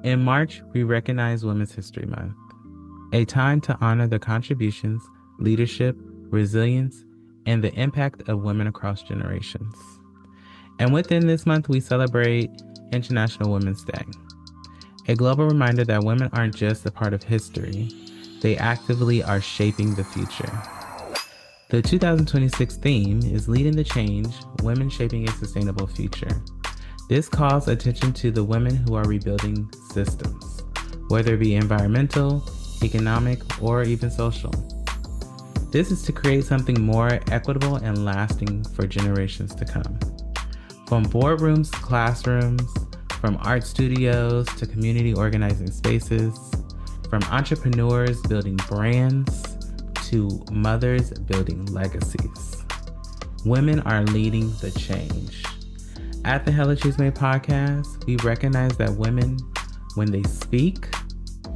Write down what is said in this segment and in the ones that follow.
In March, we recognize Women's History Month, a time to honor the contributions, leadership, resilience, and the impact of women across generations. And within this month, we celebrate International Women's Day, a global reminder that women aren't just a part of history, they actively are shaping the future. The 2026 theme is Leading the Change, Women Shaping a Sustainable Future. This calls attention to the women who are rebuilding systems, whether it be environmental, economic, or even social. This is to create something more equitable and lasting for generations to come. From boardrooms to classrooms, from art studios to community organizing spaces, from entrepreneurs building brands to mothers building legacies. Women are leading the change. At the Hella Chisme Podcast, we recognize that women, when they speak,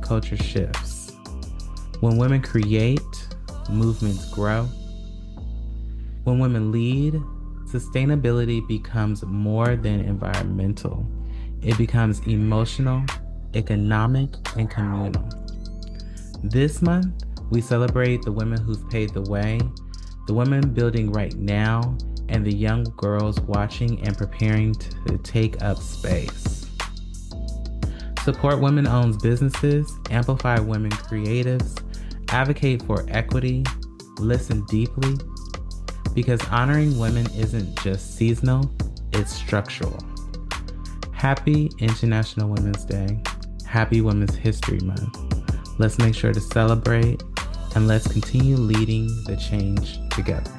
culture shifts. When women create, movements grow. When women lead, sustainability becomes more than environmental. It becomes emotional, economic, and communal. This month, we celebrate the women who've paved the way, the women building right now, and the young girls watching and preparing to take up space. Support women-owned businesses, amplify women creatives, advocate for equity, listen deeply, because honoring women isn't just seasonal, it's structural. Happy International Women's Day. Happy Women's History Month. Let's make sure to celebrate, and let's continue leading the change together.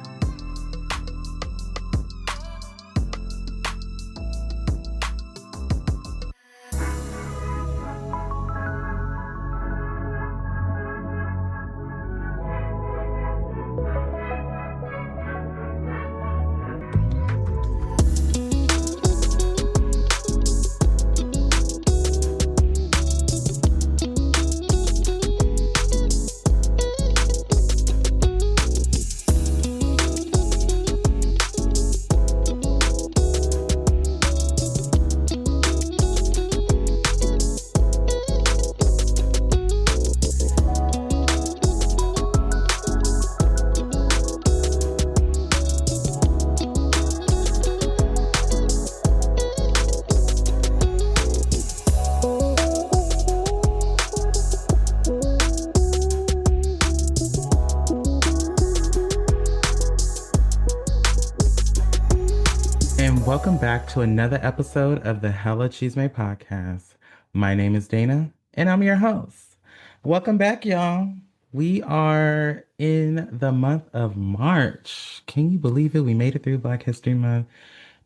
Welcome back to another episode of the Hella Chisme Podcast. My name is Dana, and I'm your host. Welcome back, y'all. We are in the month of March. Can you believe it? We made it through Black History Month,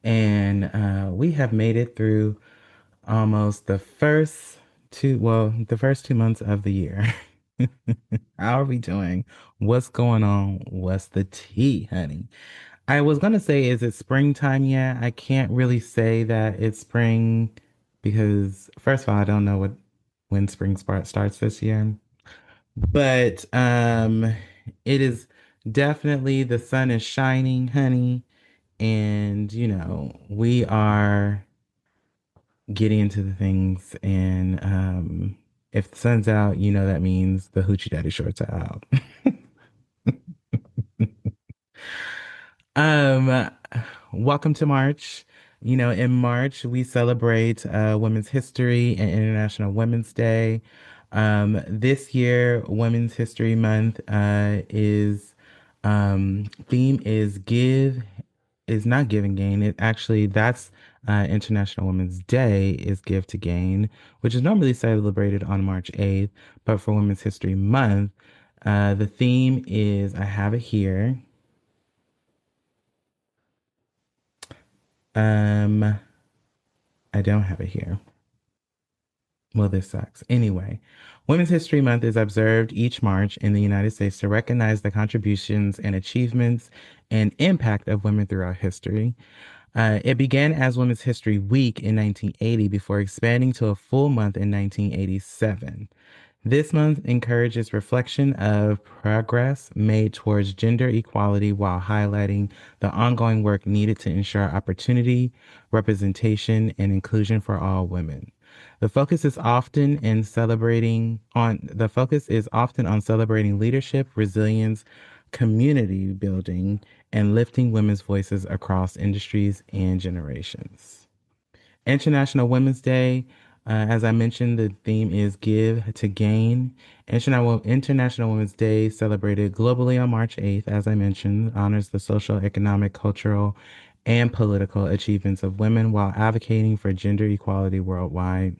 and we have made it through almost the first two months of the year. How are we doing? What's going on? What's the tea, honey? I was gonna say, is it springtime yet? I can't really say that it's spring because first of all, I don't know when spring starts this year. But it is definitely the sun is shining, honey, and we are getting into the things and if the sun's out, that means the hoochie daddy shorts are out. Um, Welcome to March. In March, we celebrate Women's History and International Women's Day. This year, Women's History Month is theme is not give and gain. It actually that's International Women's Day is Give to Gain, which is normally celebrated on March 8th, but for Women's History Month, the theme is I have it here. I don't have it here. Well, this sucks. Anyway, Women's History Month is observed each March in the United States to recognize the contributions and achievements and impact of women throughout history. It began as Women's History Week in 1980 before expanding to a full month in 1987. This month encourages reflection of progress made towards gender equality while highlighting the ongoing work needed to ensure opportunity, representation, and inclusion for all women. The focus is often on celebrating leadership, resilience, community building, and lifting women's voices across industries and generations. International Women's Day. As I mentioned, the theme is Give to Gain. International Women's Day, celebrated globally on March 8th, as I mentioned, honors the social, economic, cultural, and political achievements of women while advocating for gender equality worldwide.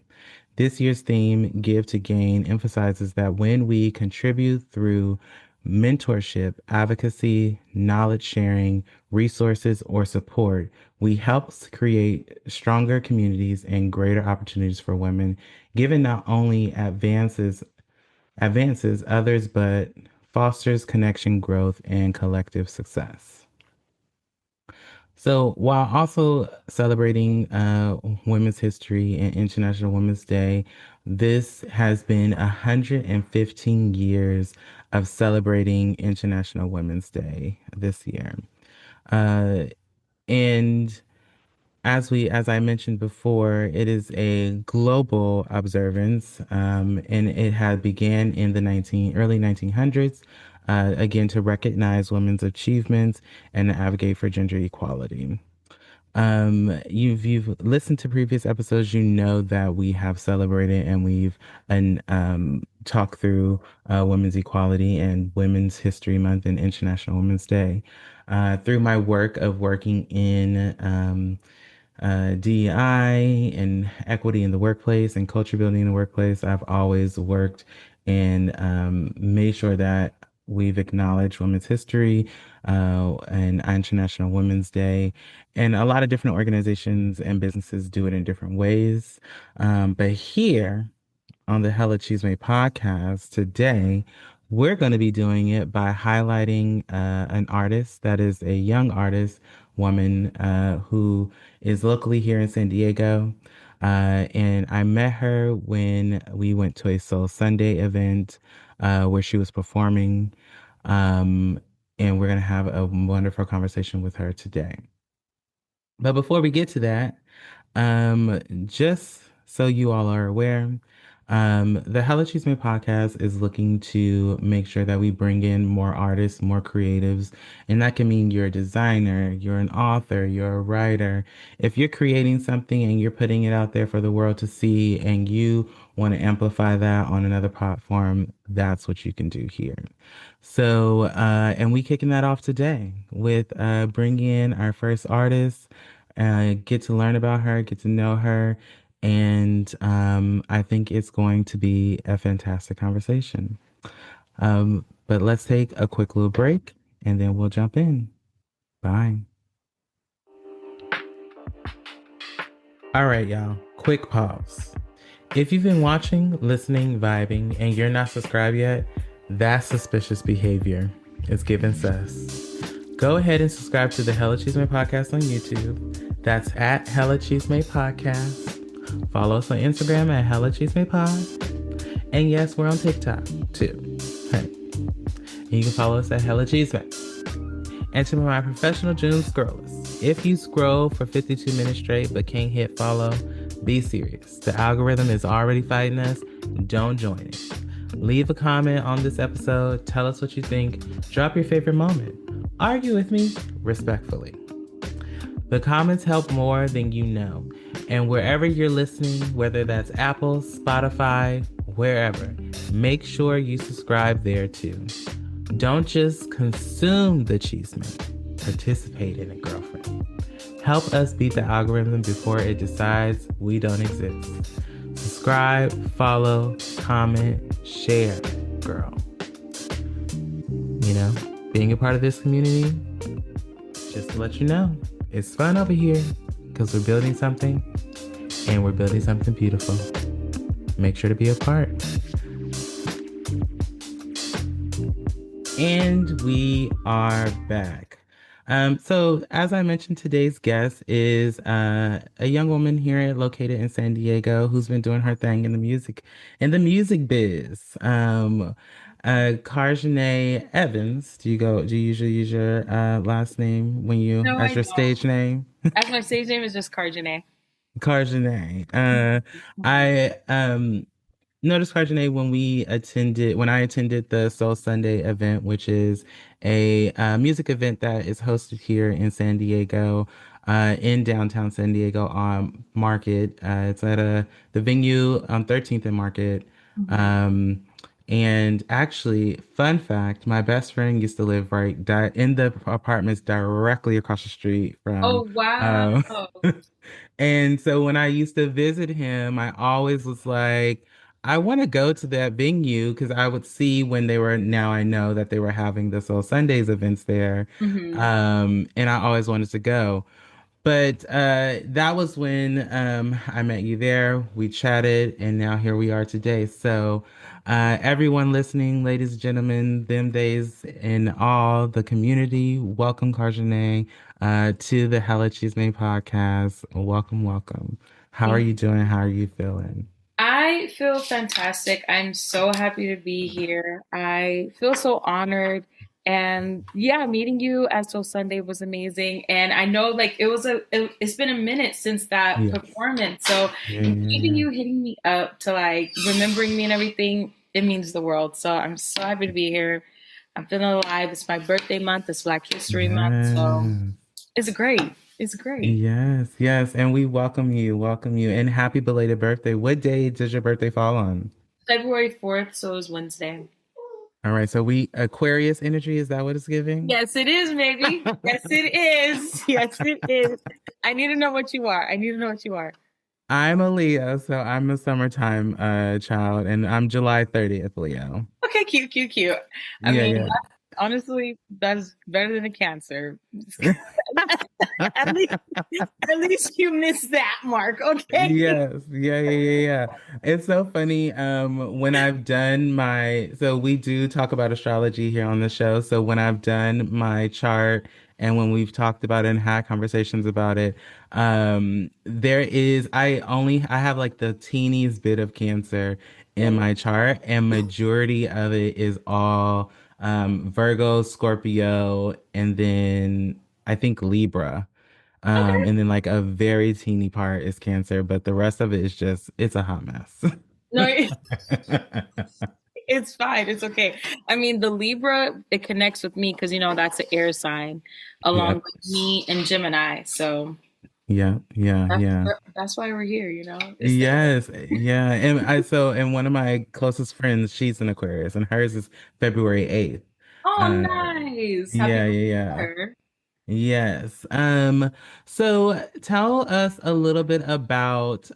This year's theme, Give to Gain, emphasizes that when we contribute through mentorship, advocacy, knowledge sharing, resources, or support, we help create stronger communities and greater opportunities for women, given not only advances others, but fosters connection, growth, and collective success. So, while also celebrating Women's History and International Women's Day, this has been 115 years of celebrating International Women's Day this year. Uh, and as I mentioned before, it is a global observance, and it had began in the early 1900s, again to recognize women's achievements and advocate for gender equality. You've listened to previous episodes, you know that we have celebrated and we've talked through women's equality and Women's History Month and International Women's Day. Through my work of working in DEI and equity in the workplace and culture building in the workplace, I've always worked and made sure that we've acknowledged women's history and International Women's Day. And a lot of different organizations and businesses do it in different ways. But here, on the Hella Chisme podcast today, we're going to be doing it by highlighting an artist that is a young artist, woman who is locally here in San Diego. And I met her when we went to a Soul Sunday event where she was performing. Um, and we're going to have a wonderful conversation with her today. But before we get to that, just so you all are aware, the Hella Chisme podcast is looking to make sure that we bring in more artists, more creatives, and that can mean you're a designer, you're an author, you're a writer. If you're creating something and you're putting it out there for the world to see and you want to amplify that on another platform, that's what you can do here. So, and we kicking that off today with bringing in our first artist, get to learn about her, get to know her, and I think it's going to be a fantastic conversation. But let's take a quick little break and then we'll jump in. Bye. All right, y'all, quick pause. If you've been watching, listening, vibing, and you're not subscribed yet, that's suspicious behavior. It's giving sus. Go ahead and subscribe to the Hella Chisme Podcast on YouTube. That's at Hella Chisme Podcast. Follow us on Instagram at Hella Chisme Pod. And yes, we're on TikTok too. Hey. And you can follow us at Hella Chisme. And to my professional June scrollers, if you scroll for 52 minutes straight but can't hit follow, be serious. The algorithm is already fighting us. Don't join it. Leave a comment on this episode. Tell us what you think. Drop your favorite moment. Argue with me respectfully. The comments help more than you know. And wherever you're listening, whether that's Apple, Spotify, wherever, make sure you subscribe there too. Don't just consume the chisme. Participate in it, girlfriend. Help us beat the algorithm before it decides we don't exist. Subscribe, follow, comment, share, girl. You know, being a part of this community, just to let you know, it's fun over here because we're building something and we're building something beautiful. Make sure to be a part. And we are back. So as I mentioned, today's guest is a young woman here located in San Diego who's been doing her thing in the music biz. Carjanae Evans. Do you usually use your last name when you No, as I your don't. stage name? As my stage name is just Carjanae. Carjanae. I noticed Carjanae when I attended the Soul Sunday event, which is a music event that is hosted here in San Diego, in downtown San Diego on Market. It's at the venue on 13th and Market. Mhm. Um, and actually, fun fact, my best friend used to live in the apartments directly across the street Oh, from wow. um And so when I used to visit him, I always was like, I want to go to that venue because I would see when now I know that they were having the Soul Sundays events there. Hmm. And I always wanted to go. But that was when I met you there. We chatted, and now here we are today. So, everyone listening, ladies and gentlemen, them days in all the community, welcome, Carjanae, to the Hella Chisme Podcast. Welcome, welcome. How are Thank you doing? you. How are you feeling? I feel fantastic. I'm so happy to be here. I feel so honored. And yeah, meeting you at Soul Sunday was amazing. And I know like it's been a minute since that Yes. performance. So Yeah, and yeah, even yeah. you hitting me up to like remembering me and everything, it means the world. So I'm so happy to be here. I'm feeling alive. It's my birthday month. It's Black History Month. So Yes. it's great. It's great. Yes, yes. And we welcome you, and happy belated birthday. What day does your birthday fall on? February 4th, so it was Wednesday. All right, so we Aquarius energy, is that what it's giving? Yes, it is, baby. Yes, it is. Yes, it is. I need to know what you are. I need to know what you are. I'm a Leo, so I'm a summertime child, and I'm July 30th Leo. Okay, cute, cute, cute. I Yeah, mean, yeah. honestly, that is better than a Cancer. At least, at least you missed that mark. Okay. Yes, yeah. It's so funny. When I've done so we do talk about astrology here on the show. So when I've done my chart and when we've talked about it and had conversations about it, I have like the teeniest bit of Cancer in Same. my chart, and majority of it is all Virgo, Scorpio, and then I think Libra. Okay. And then like a very teeny part is Cancer, but the rest of it is it's a hot mess. No, it's fine. It's okay. I mean, the Libra, it connects with me because, that's an air sign along Yep. with me and Gemini. So Yeah, yeah, that's, yeah. that's why we're here. It's the Yes, yeah. And one of my closest friends, she's an Aquarius, and hers is February 8th. Oh, Uh, nice. Happy yeah, birthday yeah, to yeah. her. Yes. So tell us a little bit about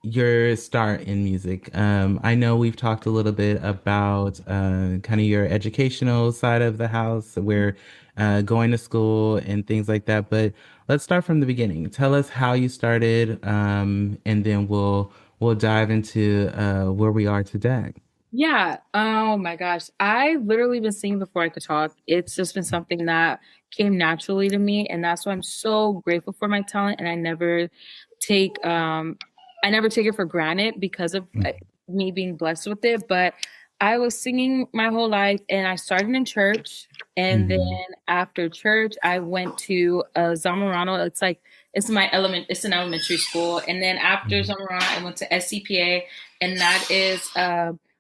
your start in music. I know we've talked a little bit about kind of your educational side of the house, where going to school and things like that, but let's start from the beginning. Tell us how you started, and then we'll dive into where we are today. Yeah. Oh my gosh. I literally been singing before I could talk. It's just been something that came naturally to me, and that's why I'm so grateful for my talent. And take um I never take it for granted because of me being blessed with it. But I was singing my whole life, and I started in church, and then Mm-hmm. after church, I went to Zamorano. It's an elementary school, and then after Mm-hmm. Zamorano, I went to SCPA, and that is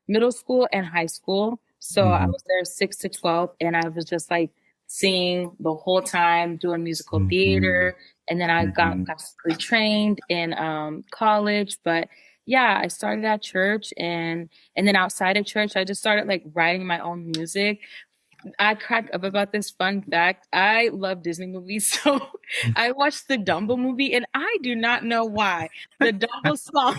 middle school and high school. So I Mm-hmm. was there 6 to 12, and I was just like singing the whole time, doing musical Mm-hmm. theater. And then I got Mm-hmm. classically trained in college. But yeah, I started at church, and then outside of church, I just started like writing my own music. I crack up about this fun fact. I love Disney movies, so I watched the Dumbo movie, and I do not know why the Dumbo song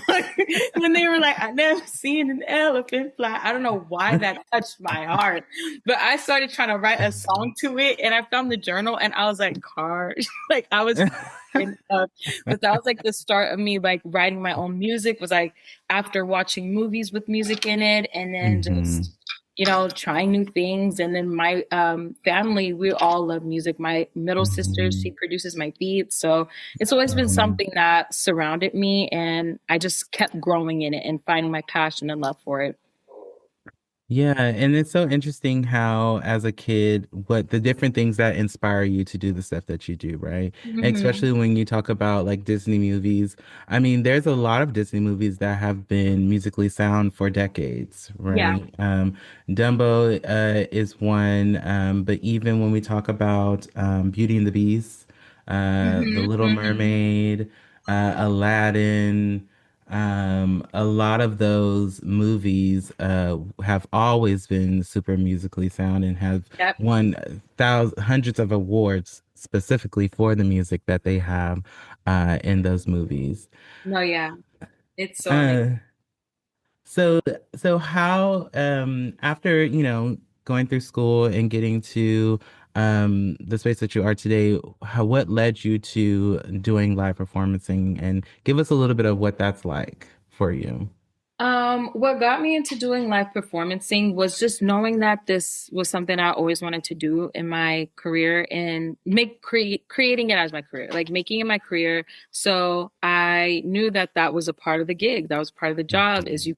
when they were like, "I never seen an elephant fly." I don't know why that touched my heart, but I started trying to write a song to it, and I found the journal, and I was like, "Car," like I was. But that was like the start of me like writing my own music. Was like after watching movies with music in it, and then Mm-hmm. just trying new things. And then my family, we all love music. My middle sister, Mm-hmm. she produces my beats. So it's always been Mm-hmm. something that surrounded me. And I just kept growing in it and finding my passion and love for it. Yeah, and it's so interesting how, as a kid, what the different things that inspire you to do the stuff that you do, right? And Hmm. especially when you talk about like Disney movies. I mean, there's a lot of Disney movies that have been musically sound for decades, Yeah. right? Dumbo is one, but even when we talk about Beauty and the Beast, The Hmm. Little Hmm. Mermaid, Aladdin. A lot of those movies have always been super musically sound and have Yep. won thousands, hundreds of awards specifically for the music that they have in those movies. No, yeah. It's so amazing. Uh, so, so how, after, going through school and getting to the space that you are today, what led you to doing live performancing, and give us a little bit of what that's like for you. What got me into doing live performancing was just knowing that this was something I always wanted to do in my career and creating it as my career, like making it my career. So I knew that that was a part of the gig. That was part of the job is you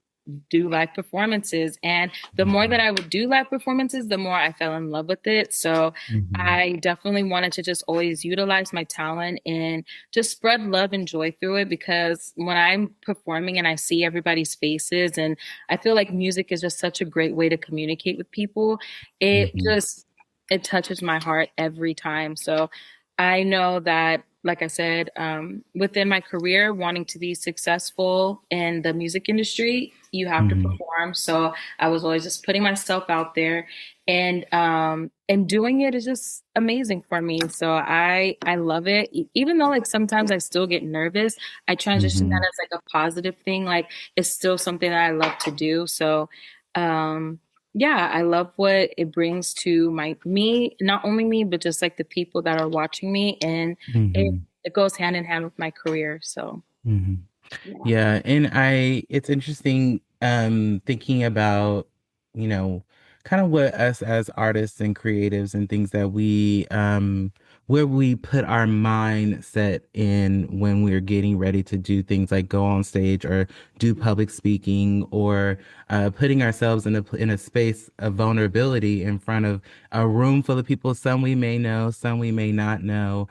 do live performances. And the more that Mhm. I would do live performances, the more I fell in love with it. So Mhm. I definitely wanted to just always utilize my talent and just spread love and joy through it because when I'm performing and I see everybody's faces and I feel like music is just such a great way to communicate with people, it Mhm. just it touches my heart every time. So I know that like I said, within my career, wanting to be successful in the music industry, you have to Mhm. perform. So I was always just putting myself out there and doing it is just amazing for me. So I love it. Even though like sometimes I still get nervous, I transition that Mhm. as like a positive thing. Like it's still something that I love to do. So um yeah, I love what it brings to my me, not only me, but just like the people that are watching me, and it Mhm. it goes hand in hand with my career. So Mhm. yeah. Yeah, and it's interesting thinking about, you know, kind of what us as artists and creatives and things that we where we put our mindset in when we're getting ready to do things like go on stage or do public speaking, or putting ourselves in a space of vulnerability in front of a room full of people, some we may know, some we may not know.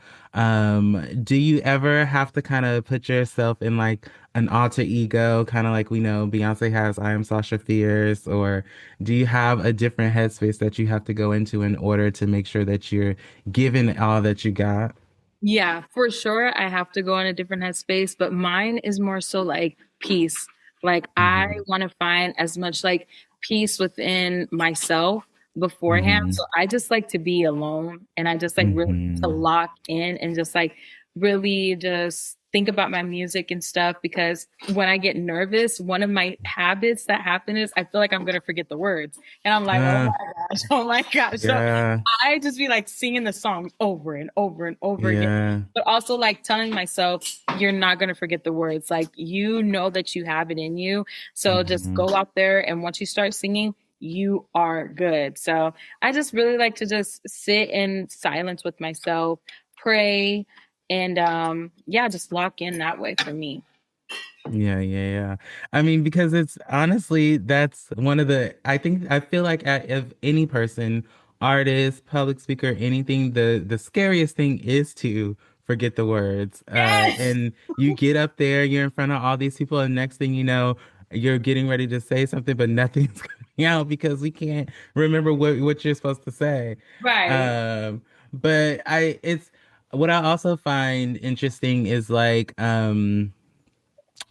Do you ever have to kind of put yourself in like an alter ego, kind of like we know Beyonce has I Am Sasha Fierce, or do you have a different headspace that you have to go into in order to make sure that you're giving all that you got? Yeah, for sure. I have to go in a different headspace, but mine is more so like peace. Like I Hmm. want to find as much like peace within myself beforehand. Hmm. So I just like to be alone and I just like really to Hmm. lock in and just like really just think about my music and stuff because when I get nervous, one of my habits that happen is I feel like I'm gonna forget the words. And I'm like, oh Uh, my gosh, oh my gosh. So yeah, I just be like singing the songs over and over and over again, yeah. but also like telling myself, you're not going to forget the words. Like, you know that you have it in you. So just Hmm. go out there. And once you start singing, you are good. So I just really like to just sit in silence with myself, pray, and yeah, just lock in that way for me. Yeah, yeah, yeah. I mean, because it's honestly, that's one of the, I feel like if any person, artist, public speaker, anything, the scariest thing is to forget the words. Yes. And you get up there, you're in front of all these people, and next thing you know, you're getting ready to say something, but nothing's coming out because we can't remember what you're supposed to say. Right. Um, but what I also find interesting is like,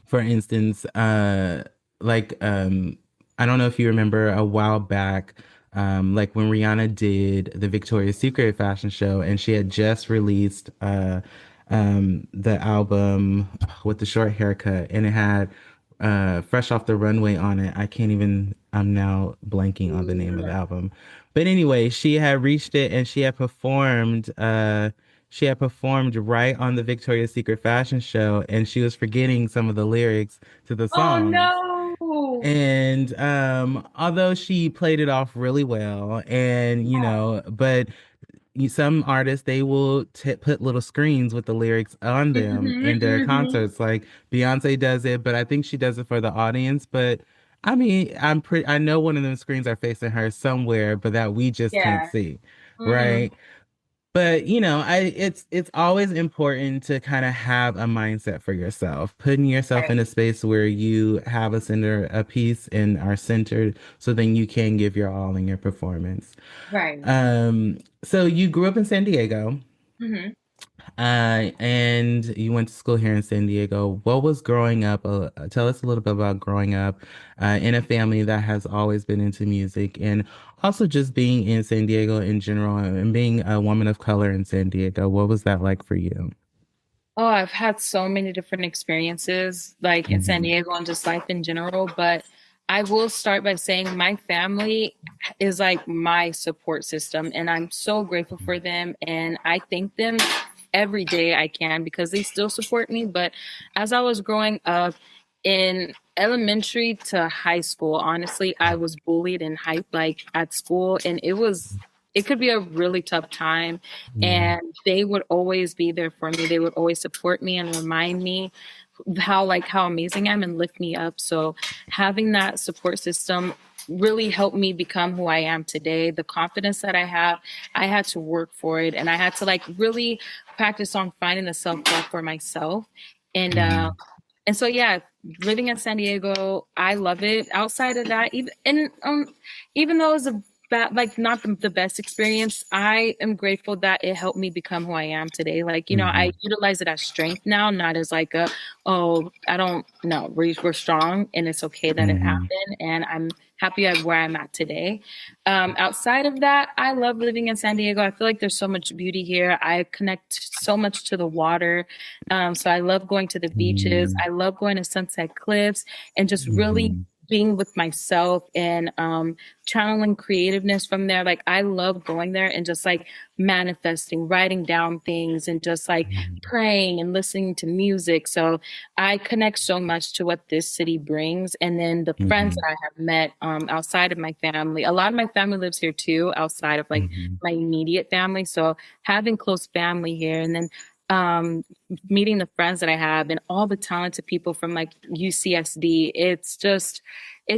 for instance, I don't know if you remember a while back, like when Rihanna did the Victoria's Secret fashion show, and she had just released the album with the short haircut, and it had Fresh Off the Runway on it. I'm now blanking on the name of the album. But anyway, she had reached it and she had performed right on the Victoria's Secret fashion show, and she was forgetting some of the lyrics to the Oh songs. no. And although she played it off really well, and but some artists, they will put little screens with the lyrics on them Hmm. in their Hmm. concerts. Like Beyonce does it, but I think she does it for the audience. But I mean, I know one of them screens are facing her somewhere, but that we just can't Yeah. see, Hmm. right? But it's always important to kind of have a mindset for yourself, putting yourself Right. in a space where you have a peace and are centered, so then you can give your all in your performance. Right. So you grew up in San Diego. Hmm. And you went to school here in San Diego. What was growing up? Tell us a little bit about growing up in a family that has always been into music, and also just being in San Diego in general, and being a woman of color in San Diego. What was that like for you? Oh, I've had so many different experiences, like in San Hmm. Diego and just life in general. But I will start by saying my family is like my support system, and I'm so grateful for them. And I thank them every day I can because they still support me. But as I was growing up in elementary to high school, honestly, I was bullied and hyped like at school, and it could be a really tough time. Yeah. And they would always be there for me. They would always support me and remind me how amazing I am and lift me up. So having that support system really helped me become who I am today. The confidence that I have, I had to work for it, and I had to like really practice on finding the self-love for myself. And Hmm. and so yeah, living in San Diego, I love it. Outside of that, even though it was a bad, like not the best experience, I am grateful that it helped me become who I am today. Like, I Hmm. utilize it as strength now, not as like oh, I don't know, we're strong and it's okay that it Hmm. happened. And I'm happy at where I'm at today. Outside of that, I love living in San Diego. I feel like there's so much beauty here. I connect so much to the water. So I love going to the beaches. Hmm. I love going to Sunset Cliffs and just really Hmm. being with myself and channeling creativeness from there. Like I love going there and just like manifesting, writing down things and just like praying and listening to music. So I connect so much to what this city brings. And then the friends Hmm. that I have met outside of my family, a lot of my family lives here too, outside of like Hmm. my immediate family. So having close family here and then um, meeting the friends that I have and all the talented people from like UCSD, it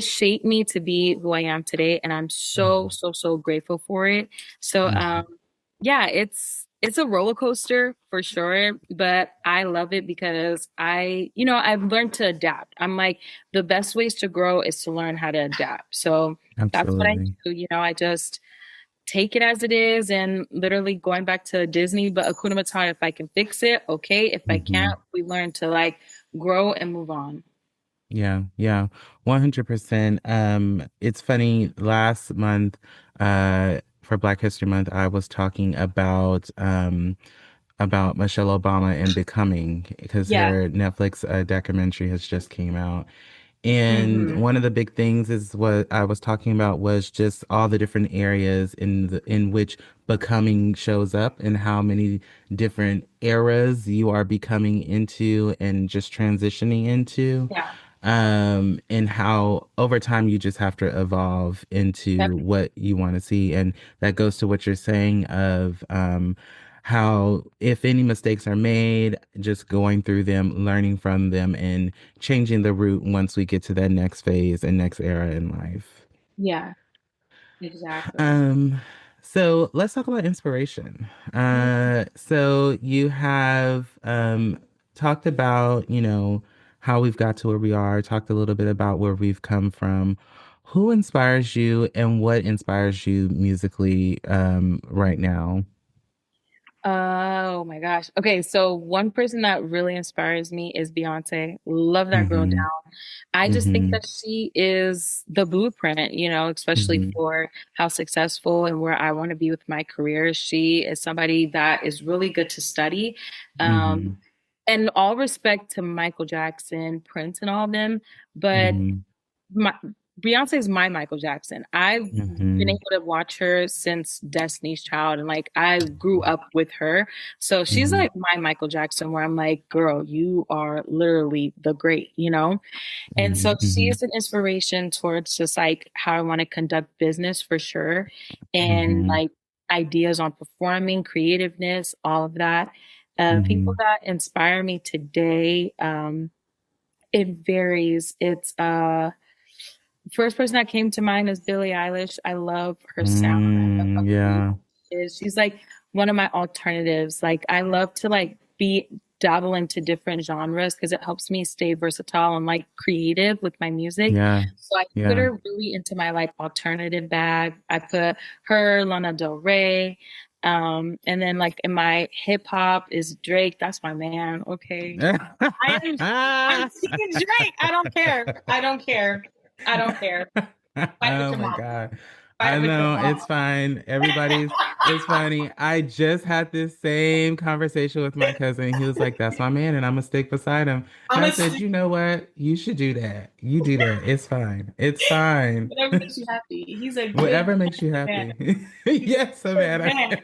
shaped me to be who I am today. And I'm so, Hmm. so, so grateful for it. So, yeah, it's a roller coaster for sure, but I love it because I've learned to adapt. I'm like, the best ways to grow is to learn how to adapt. So that's what I Absolutely. do. I just take it as it is and literally going back to Disney, but Hakuna Matata, if I can fix it, okay. If I Hmm. can't, we learn to like grow and move on. Yeah, yeah, 100%. It's funny, last month, for Black History Month, I was talking about Michelle Obama and Becoming, because Yeah. her Netflix documentary has just came out. And Hmm. one of the big things is what I was talking about was just all the different areas in which becoming shows up, and how many different eras you are becoming into and just transitioning into. Yeah. And how over time you just have to evolve into Definitely. what you want to see. And that goes to what you're saying of how if any mistakes are made, just going through them, learning from them, and changing the route once we get to that next phase and next era in life. Yeah, exactly. Um, so let's talk about inspiration. So you have talked about, how we've got to where we are, talked a little bit about where we've come from. Who inspires you and what inspires you musically right now? Oh my gosh. Okay, so one person that really inspires me is Beyoncé. Love that girl Mm-hmm. down. I just think Mm-hmm. that she is the blueprint, especially Mm-hmm. for how successful and where I want to be with my career. She is somebody that is really good to study. Mm-hmm. And all respect to Michael Jackson, Prince, and all of them, but Mm-hmm. my Beyonce is my Michael Jackson. I've been Mm-hmm. able to watch her since Destiny's Child, and like I grew up with her. So she's Mm-hmm. like my Michael Jackson, where I'm like, girl, you are literally the great. And so Mm-hmm. she's an inspiration towards just like how I want to conduct business for sure, and Mm-hmm. like ideas on performing, creativeness, all of that. People Mm-hmm. that inspire me today, it varies. It's first person that came to mind is Billie Eilish. I love her sound. I love how Yeah. beautiful she is. She's like one of my alternatives. Like I love to like be dabble into different genres because it helps me stay versatile and like creative with my music. Yeah. So I put Yeah. her really into my like alternative bag. I put her, Lana Del Rey. And then like in my hip hop is Drake. That's my man. Okay. I'm singing Drake. I don't care. I don't care. I don't care. Fight with Oh your my mom. God. I Fight with your know mom. it's fine. It's funny. I just had this same conversation with my cousin. He was like, "That's my man, and I'm gonna stick beside him." And I'm I a said, "You know what? You should do that. You do that. It's fine. It's fine. whatever makes you happy. He's a good Whatever makes you man. happy." Yes, Savannah. Man.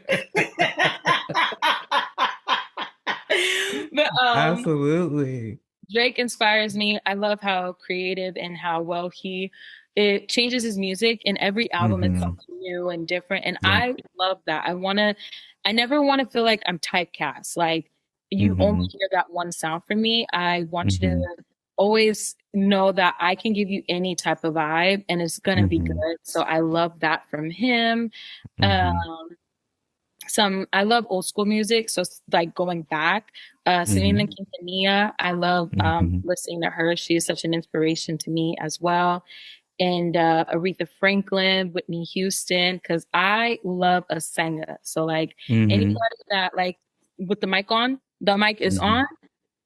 But Absolutely. Drake inspires me. I love how creative and how well it changes his music. In every album it's Hmm. something new and different. And Yeah. I love that. I never want to feel like I'm typecast. Like you only Hmm. hear that one sound from me. I want you Hmm. to always know that I can give you any type of vibe and it's gonna be Hmm. good. So I love that from him. Hmm. Um I love old school music, so like going back, Selena Hmm. Quintanilla, I love Hmm. listening to her. She is such an inspiration to me as well. And Aretha Franklin, Whitney Houston, because I love a singer. So like anybody Hmm. that like with the mic is Hmm. on,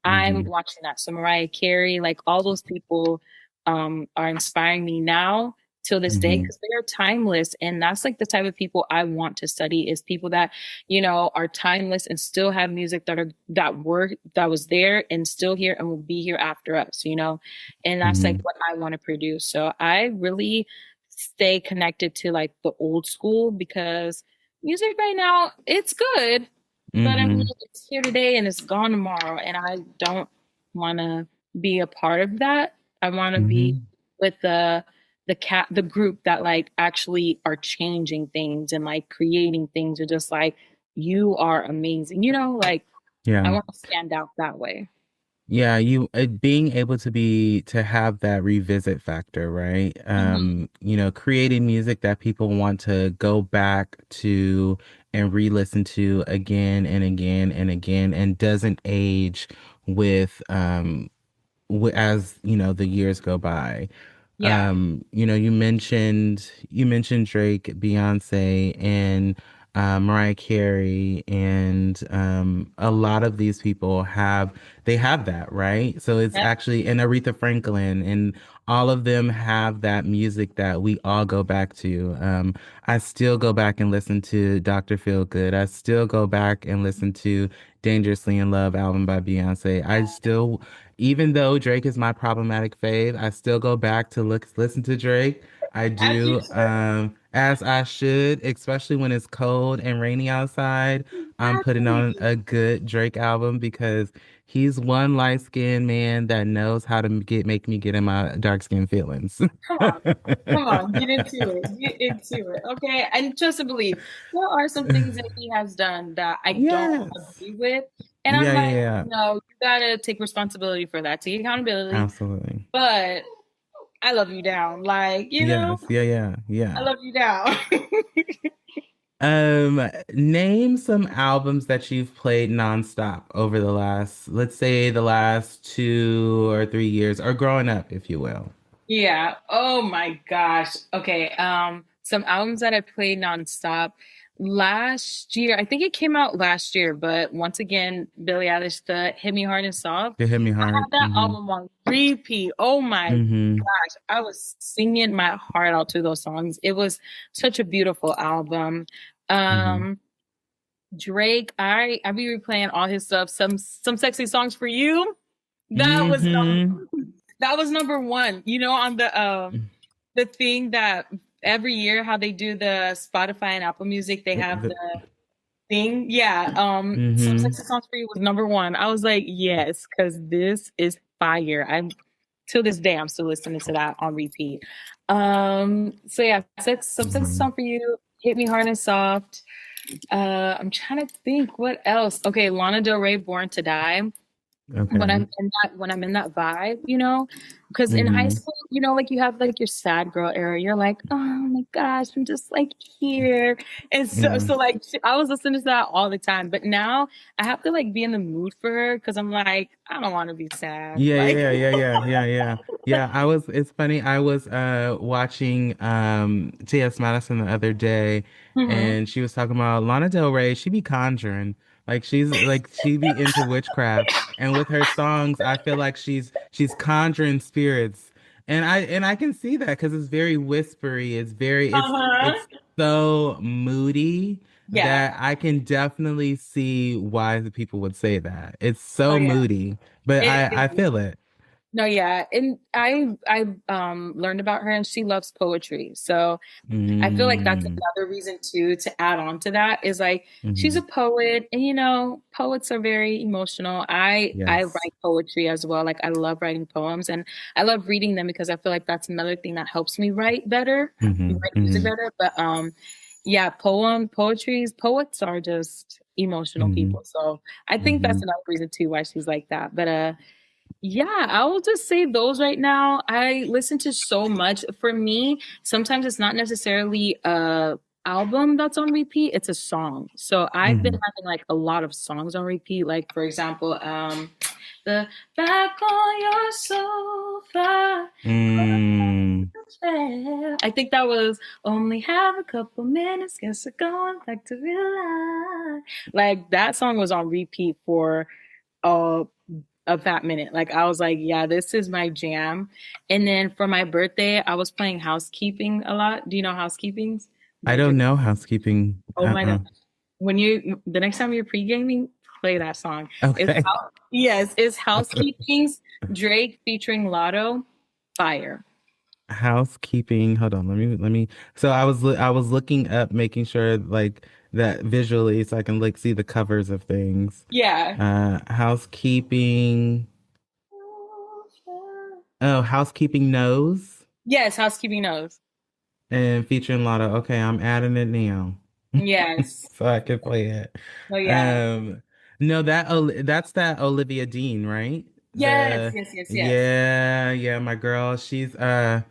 I'm Hmm. watching that. So Mariah Carey, like all those people are inspiring me now till this day Hmm. because they are timeless. And that's like the type of people I want to study is people that, are timeless and still have music that was there and still here and will be here after us. And that's like Hmm. what I want to produce. So I really stay connected to like the old school because music right now, it's good. But I mean, Hmm. it's here today and it's gone tomorrow, and I don't want to be a part of that. I want to be Hmm. with the group that like actually are changing things and like creating things, and just like you are amazing. Like I Yeah. want to stand out that way. Yeah, you being able to have that revisit factor, right? Hmm. Creating music that people want to go back to and re-listen to again and again and again and doesn't age with as the years go by. Yeah. You mentioned Drake, Beyonce, and Mariah Carey, and a lot of these people have that, right? So it's Yep. actually, and Aretha Franklin, and all of them have that music that we all go back to. I still go back and listen to Dr. Feelgood. I still go back and listen to Dangerously in Love album by Beyonce. Even though Drake is my problematic fave, I still go back to listen to Drake. I As you do, should. as I should, especially when it's cold and rainy outside. I'm putting on Exactly. a good Drake album because he's one light-skinned man that knows how to make me get in my dark-skinned feelings. Come on. Come on, get into it. Get into it. Okay. And trust and believe. There are some things that he has done that I don't Yes. agree with. And I'm Yeah, yeah, like, yeah. no, you gotta take responsibility for that. Take accountability. Absolutely. But I love you down. Like, Yes. Yeah, yeah, I yeah. love you down. Name some albums that you've played nonstop over let's say the last 2 or 3 years, or growing up, if you will. Yeah. Oh my gosh. Okay. Some albums that I played nonstop last year. I think it came out last year, but once again, Billie Eilish, the Hit Me Hard and Soft. They hit me I hard. had that Mm-hmm. album on repeat. Oh my Mm-hmm. gosh. I was singing my heart out to those songs. It was such a beautiful album. Mm-hmm. Um, Drake, I be replaying all his stuff. Some sexy songs for you. That was Mm-hmm. that was number one. On the thing that every year how they do the Spotify and Apple Music, they have the thing. Yeah. Some Mm-hmm. sexy songs for you was number one. I was like, yes, because this is fire. I'm till this day I'm still listening to that on repeat. So yeah, some sexy Mm-hmm. song for you, hit me hard and soft. I'm trying to think what else. Okay, Lana Del Rey, Born to Die. Okay. when I'm in that vibe, you know, because in high Mm-hmm. school, you know, like you have like your sad girl era. You're like, oh my gosh, I'm just like here, and Yeah. so like I was listening to that all the time. But now I have to like be in the mood for her because I'm like, I don't want to be sad. Yeah, Like, yeah, yeah, yeah, yeah, yeah. Yeah, it's funny. I was watching T.S. Madison the other day, mhm. and she was talking about Lana Del Rey. She be conjuring. She be into witchcraft. And with her songs, I feel like she's conjuring spirits. And I can see that because it's very whispery. Uh-huh. It's so moody Yeah. that I can definitely see why the people would say that. It's Oh so yeah. moody. But It I feel it. No, yeah. And I learned about her and she loves poetry. So I feel like that's Mm, another reason too to add on to that is like she's a hmm. poet and you know, poets are very emotional. I Yes. write poetry as well. Like I love writing poems and I love reading them because I feel like that's another thing that helps me write better, Hmm. write music Hmm. better. But yeah, poets are just emotional Hmm. people. So I think Hmm. that's another reason too why she's like that. But yeah, I will just say those right now. I listen to so much. For me, sometimes it's not necessarily a album that's on repeat, it's a song. So I've been Hmm. having like a lot of songs on repeat. Like for example, the back on your sofa. Mm. I think that was only have a couple minutes, guess we're going back to real life. Like that song was on repeat for uh a fat minute. Like I was like, yeah, this is my jam. And then for my birthday, I was playing housekeeping a lot. Do you know housekeeping? I By don't Drake. know housekeeping. Oh my Uh-uh. god. When you the next time you're pre-gaming, play that song. Okay. Yes, it's housekeeping's Drake featuring Lotto. Fire. Housekeeping. Hold on. Let me. So I was looking up, making sure like that visually, so I can like see the covers of things. Yeah. Housekeeping. Oh, housekeeping knows. Yes, housekeeping knows. And featuring Lotto. Okay, I'm adding it now Yes. so I can play it. Oh yeah. Um, no, that's that Olivia Dean, right? Yes, yes, yes, yes. Yeah, my girl. She's getting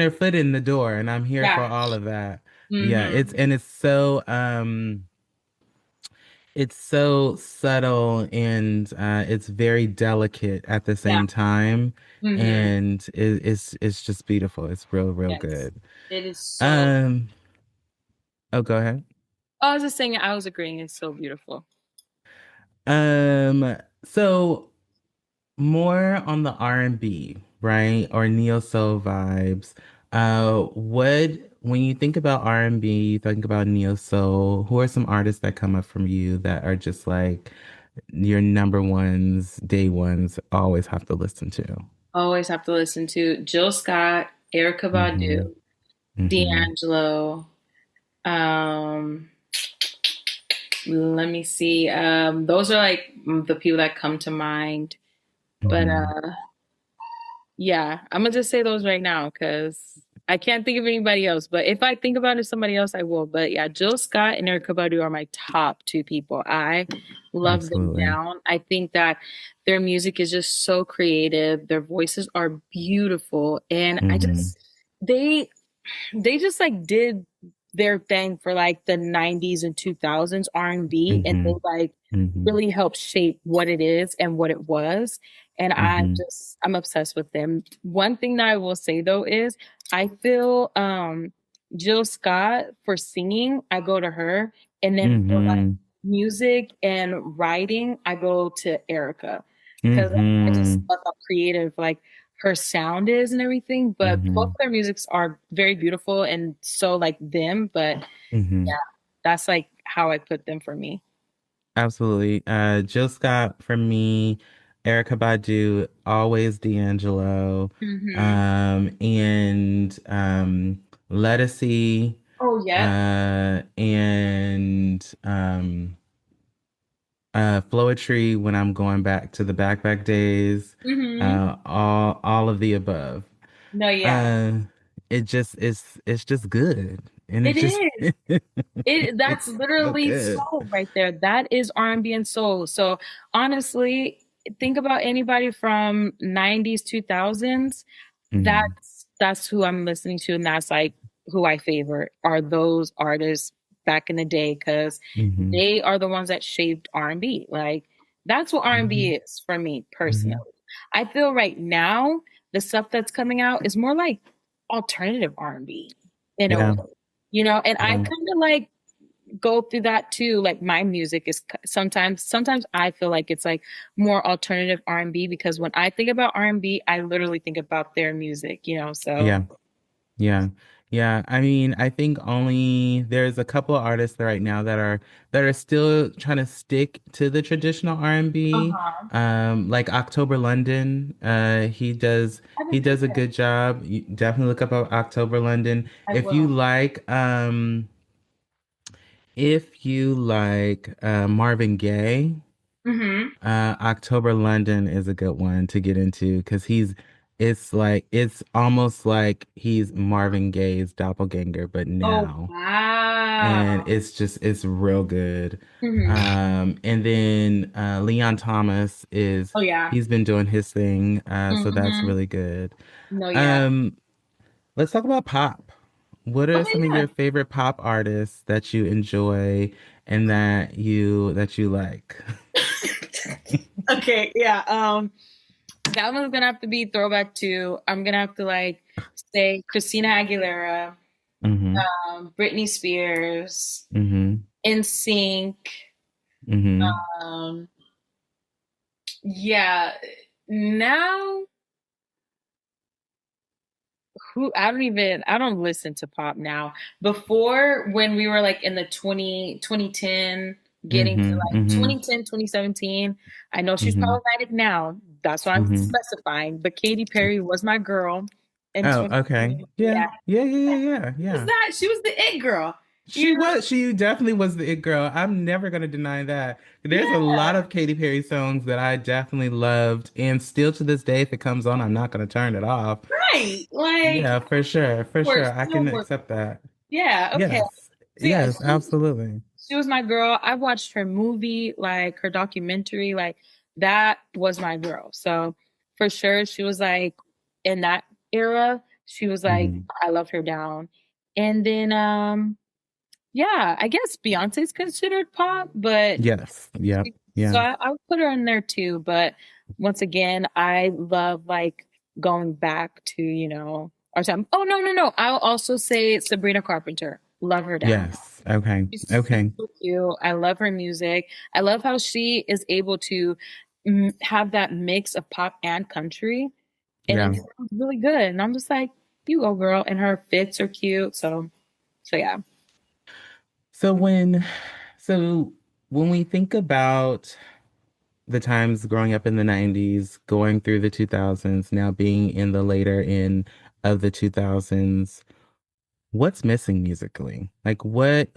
her foot in the door, and I'm here for Yeah. all of that. Yeah, Mm-hmm. it's so subtle and it's very delicate at the Yeah. same time, Mm-hmm. and it's just beautiful. It's real Yes. good. It is so Um, oh, go ahead. I was just saying, I was agreeing. It's so beautiful. So more on the R&B, right? Or neo soul vibes. What when you think about R&B, you think about neo soul, who are some artists that come up from you that are just like your number ones, day ones, always have to listen to? Always have to listen to Jill Scott, Erykah Mm-hmm. Badu, Mm-hmm. D'Angelo. Um, let me see. Those are like the people that come to mind. But Mm-hmm. yeah, I'm gonna just say those right now because I can't think of anybody else. But if I think about it, somebody else, I will. But yeah, Jill Scott and Erykah Badu are my top two people. I love them Absolutely. down. I think that their music is just so creative. Their voices are beautiful, and Mm-hmm. they they just like did their thing for like the 90s and 2000s R&B, and they Mm-hmm. like Mm-hmm. really helped shape what it is and what it was. And Mm-hmm. I'm obsessed with them. One thing that I will say though is I feel Jill Scott for singing, I go to her, and then for like Mm-hmm. music and writing, I go to Erica because I just Mm-hmm. love how creative like her sound is and everything. But both Mm-hmm. of their musics are very beautiful and so like them. But Mm-hmm. yeah, that's like how I put them for me. Absolutely. Jill Scott for me, Erykah Badu, always D'Angelo, Hmm. and Lettucey, Oh yeah. and Floetry when I'm going back to the backpack days, Hmm. all of the above. No, yeah. Uh, it's just good. And it It just is. That's it's so literally good. soul right there. That is R&B and soul. So honestly, think about anybody from 90s, 2000s. Hmm. That's who I'm listening to, and that's like who I favor are those artists back in the day because Hmm. they are the ones that shaped R&B. Like that's what R&B Hmm. is for me personally. Hmm. I feel right now the stuff that's coming out is more like alternative R&B in a Yeah. way, you know, and I Yeah. kind of like go through that too. Like my music is sometimes I feel like it's like more alternative R&B because when I think about R&B, I literally think about their music, you know. So Yeah. Yeah. Yeah. I mean, I think only there's a couple of artists right now that are still trying to stick to the traditional R&B. uh-huh. Like October London. I He haven't heard does a that. good job. You definitely look up October London. I If you will. like if you like Marvin Gaye, Mm-hmm. October London is a good one to get into because it's almost like he's Marvin Gaye's doppelganger, but Oh now. And wow. it's real good. Mm-hmm. And then Leon Thomas Oh yeah. he's been doing his thing, so that's Mm-hmm. really good. No, yeah. Um, let's talk about pop. What are Okay, some of yeah. your favorite pop artists that you enjoy and that you like? Okay, yeah. That one's gonna have to be throwback to. I'm gonna have to like say Christina Aguilera, Mm-hmm. Britney Spears, Mm-hmm. NSYNC. Mm-hmm. Um, yeah. Now, who I don't listen to pop now. Before, when we were like in the 2010, getting to Mm-hmm. like Mm-hmm. 2010, 2017. I know she's Mm-hmm. problematic now. That's why I'm Mm-hmm. specifying. But Katy Perry was my girl in Oh, okay. 2010. Yeah. Yeah. Yeah, yeah, yeah, yeah, Was yeah. that? She was the it girl. You She was. She definitely was the it girl. I'm never gonna deny that. There's a know? lot of Katy Perry songs that I definitely loved, and still to this day, if it comes on, I'm not gonna turn it off. Yeah. Right. Like, Yeah, for sure, for sure. I still can work. accept that. Yeah. Okay. Yes, So yeah, yes, absolutely. she was my girl. I watched her movie, like her documentary, like that was my girl. So for sure, she was like in that era, she was like, Hmm. I loved her down. And then yeah, I guess Beyonce's considered pop, but Yes. Yep. so Yeah. I would put her in there too. But once again, I love like going back to, you know, our time. Oh no. I'll also say Sabrina Carpenter. Love her down. Yes. Okay. She's Okay. super cute. I love her music. I love how she is able to have that mix of pop and country, and Yeah. it sounds really good. And I'm just like, you go, girl. And her fits are cute. So yeah. So so when we think about the times growing up in the 90s, going through the 2000s, now being in the later end of the 2000s, what's missing musically? Like what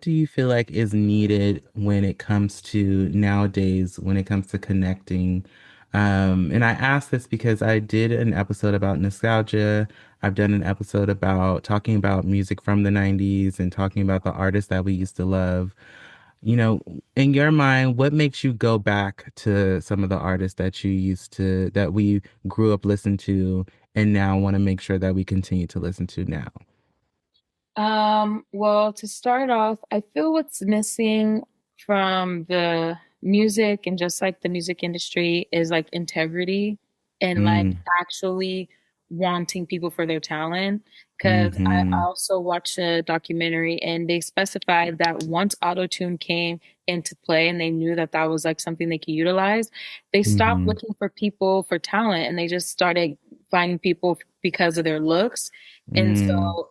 do you feel like is needed when it comes to nowadays, when it comes to connecting? And I ask this because I did an episode about nostalgia. I've done an episode about talking about music from the 90s and talking about the artists that we used to love. You know, in your mind, what makes you go back to some of the artists that we grew up listening to and now want to make sure that we continue to listen to now? Well, to start off, I feel what's missing from the music and just like the music industry is like integrity and like Mm, actually wanting people for their talent. Because I mm-hmm, also watched a documentary and they specified that once autotune came into play and they knew that that was like something they could utilize, they stopped mm-hmm, looking for people for talent and they just started finding people because of their looks. And mm, so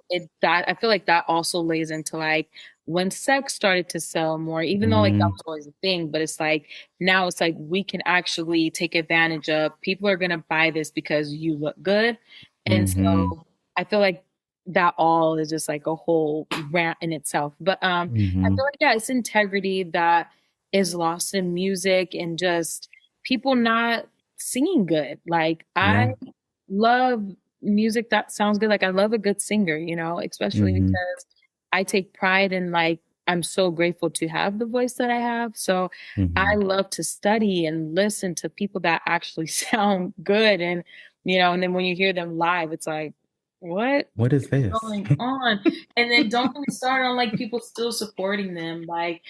I feel like that also lays into like when sex started to sell more, even though like that mm, was always a thing, but it's like now it's like we can actually take advantage of people are gonna buy this because you look good. And mm-hmm, so I feel like that all is just like a whole rant in itself. But I mm-hmm. feel like yeah, it's integrity that is lost in music and just people not singing good. Like Yeah. I love music that sounds good. Like I love a good singer, you know, especially Mm-hmm. because I take pride in like I'm so grateful to have the voice that I have. So I Mm-hmm. love to study and listen to people that actually sound good. And, you know, and then when you hear them live, it's like, what What is is this? going on? And then don't get me started on like people still supporting them. Like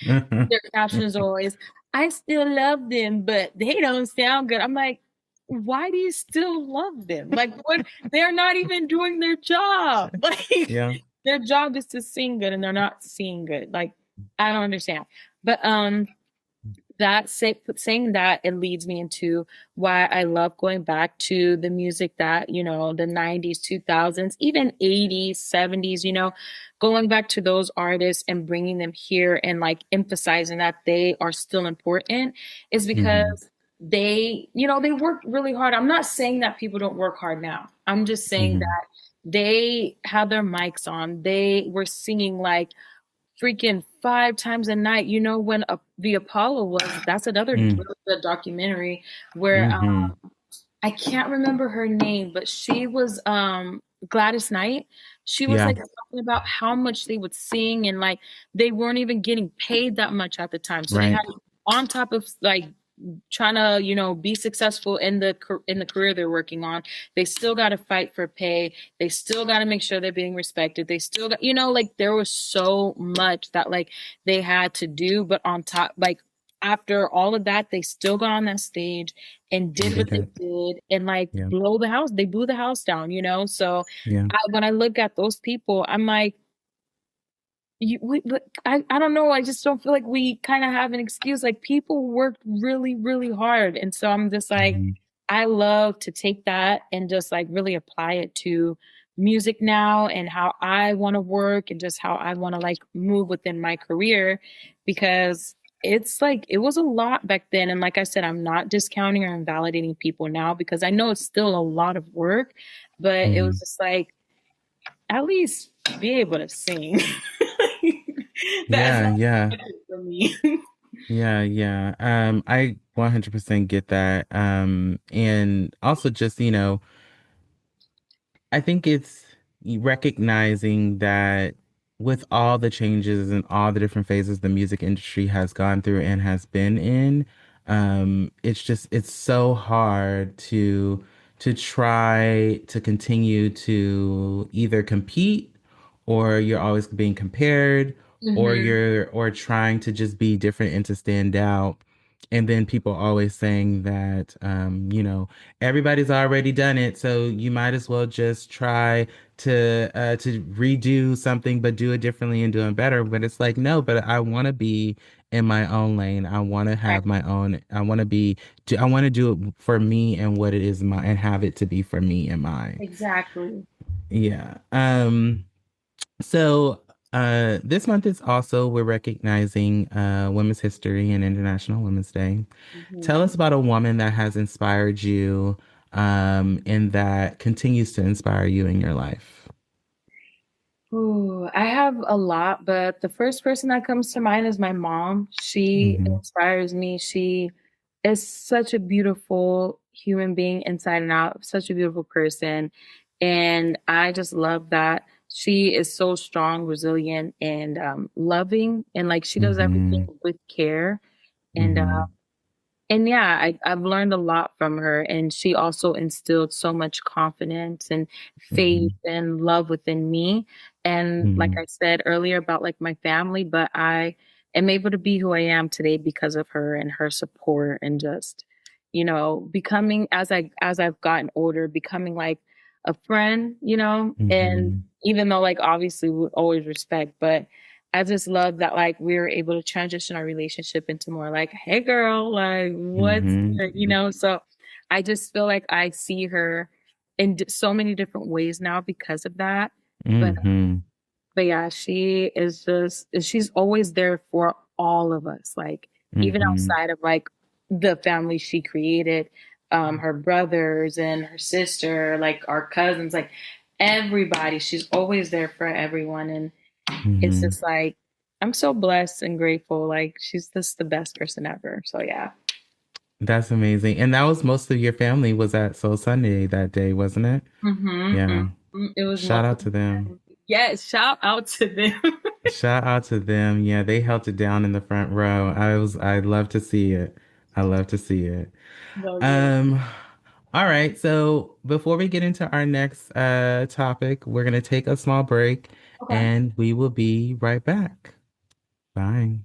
their captions are always, I still love them, but they don't sound good. I'm like, why do you still love them? Like what, they're not even doing their job. Like Yeah. their job is to sing good and they're not singing good. Like I don't understand. But saying that, it leads me into why I love going back to the music that, you know, the 90s, 2000s, even 80s, 70s, you know, going back to those artists and bringing them here and like emphasizing that they are still important is Mm-hmm. because they, you know, they work really hard. I'm not saying that people don't work hard now. I'm just saying Mm-hmm. that they had their mics on. They were singing like freaking 5 times a night. You know, when the Apollo was, that's another Mm-hmm. really good documentary where Mm-hmm. I can't remember her name, but she was Gladys Knight. She was Yeah. like talking about how much they would sing and like they weren't even getting paid that much at the time. So they Right. had on top of like trying to, you know, be successful in the career they're working on, they still got to fight for pay. They still got to make sure they're being respected. They still got, you know, like there was so much that like they had to do, but on top, like after all of that, they still got on that stage and And did did what they it. did and like Yeah. they blew the house down, you know? So Yeah. when I look at those people, I'm like, I don't know. I just don't feel like we kind of have an excuse. Like people worked really, really hard. And so I'm just like, Mm-hmm. I love to take that and just like really apply it to music now and how I want to work and just how I want to like move within my career because it's like it was a lot back then. And like I said, I'm not discounting or invalidating people now because I know it's still a lot of work, but it Mm-hmm. was just like at least be able to sing. That's Yeah. not Yeah. for me. Yeah, yeah. I 100% get that. And also just, I think it's recognizing that with all the changes and all the different phases the music industry has gone through and has been in, it's so hard to try to continue to either compete or you're always being compared or Hmm. trying to just be different and to stand out. And then people always saying that, everybody's already done it, so you might as well just try to redo something, but do it differently and do it better. But it's like, no, but I want to be in my own lane. I want to Right. have my own. I want to do it for me and what it is my and have it to be for me and mine. Exactly. Yeah. So this month is also we're recognizing Women's History and International Women's Day. Tell Hmm. us about a woman that has inspired you, and that continues to inspire you in your life. Ooh, I have a lot, but the first person that comes to mind is my mom. She Hmm. inspires me. She is such a beautiful human being inside and out, such a beautiful person. And I just love that she is so strong, resilient, and loving. And like she does everything Hmm. with care. And Hmm. yeah, I've learned a lot from her, and she also instilled so much confidence and faith Hmm. and love within me. And like Hmm. I said earlier about like my family, but I am able to be who I am today because of her and her support and just, you know, becoming as I've gotten older, becoming like a friend, you know, and Hmm. even though like obviously we always respect, but I just love that like we were able to transition our relationship into more like, hey girl, like what's Hmm. good, you know? So I just feel like I see her in so many different ways now because of that. But Hmm. but yeah, she is just she's always there for all of us. Like even Hmm. outside of like the family she created, her brothers and her sister, like our cousins, like everybody, she's always there for everyone. And it's Hmm. just like I'm so blessed and grateful. Like she's just the best person ever. So yeah. That's amazing. And that was most of your family was at Soul Sunday that day, wasn't it? Yeah. It was Shout most out of to the them. time. Yes, shout out to them. Shout out to them. Yeah, they held it down in the front row. I love to see it. I love to see it. No, yeah. Um, all right. So before we get into our next topic, we're gonna take a small break Okay. and we will be right back. Bye.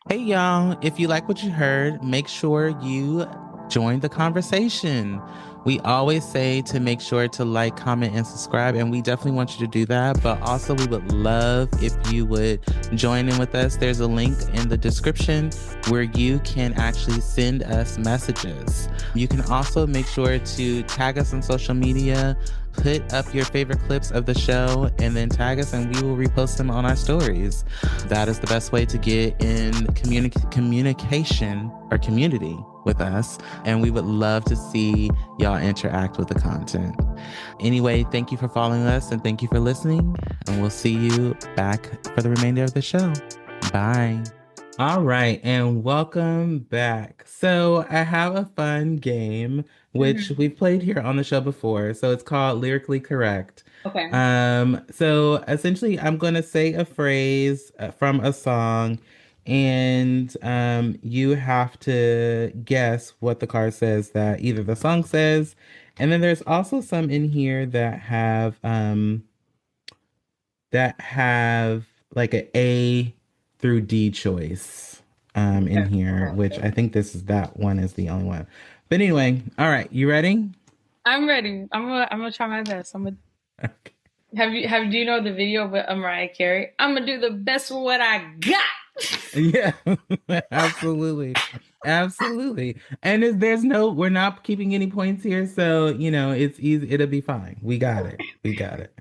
Hey y'all, if you like what you heard, make sure you join the conversation. We always say to make sure to like, comment, and subscribe, and we definitely want you to do that. But also, we would love if you would join in with us. There's a link in the description where you can actually send us messages. You can also make sure to tag us on social media, put up your favorite clips of the show, and then tag us, and we will repost them on our stories. That is the best way to get in communication or community with us. And we would love to see y'all interact with the content. Anyway, thank you for following us and thank you for listening. And we'll see you back for the remainder of the show. Bye. All right, and welcome back. So I have a fun game which Mhm. we've played here on the show before. So it's called Lyrically Correct. Okay. So essentially I'm going to say a phrase from a song and you have to guess what the card says that either the song says, and then there's also some in here that have like a through D choice in Okay. here, which I think that one is the only one. But anyway, all right, you ready? I'm ready. I'm gonna try my best. I'm gonna do you know the video with Mariah Carey? I'm gonna do the best with what I got. Yeah, absolutely. Absolutely. And we're not keeping any points here, so it's easy. It'll be fine. We got it. We got it.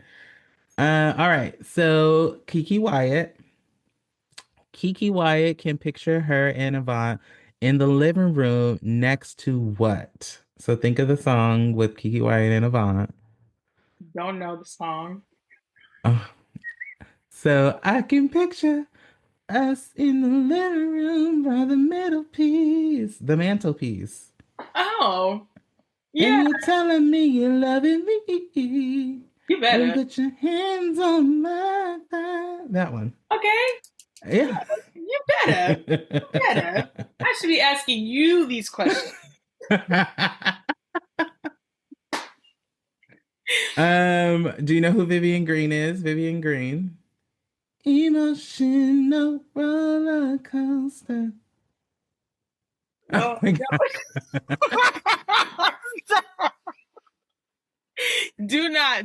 All right. So Kiki Wyatt can picture her and Avant in the living room next to what? So think of the song with Kiki Wyatt and Avant. Don't know the song. Oh, so I can picture us in the living room by the mantelpiece. Oh, And yeah, you're telling me you're loving me. you And better. put your hands on my thigh. That one. Okay, Yeah. you better. You better. I should be asking you these questions. Do you know who Vivian Green is? Vivian Green. Emotional roller coaster. Oh No, my no. God.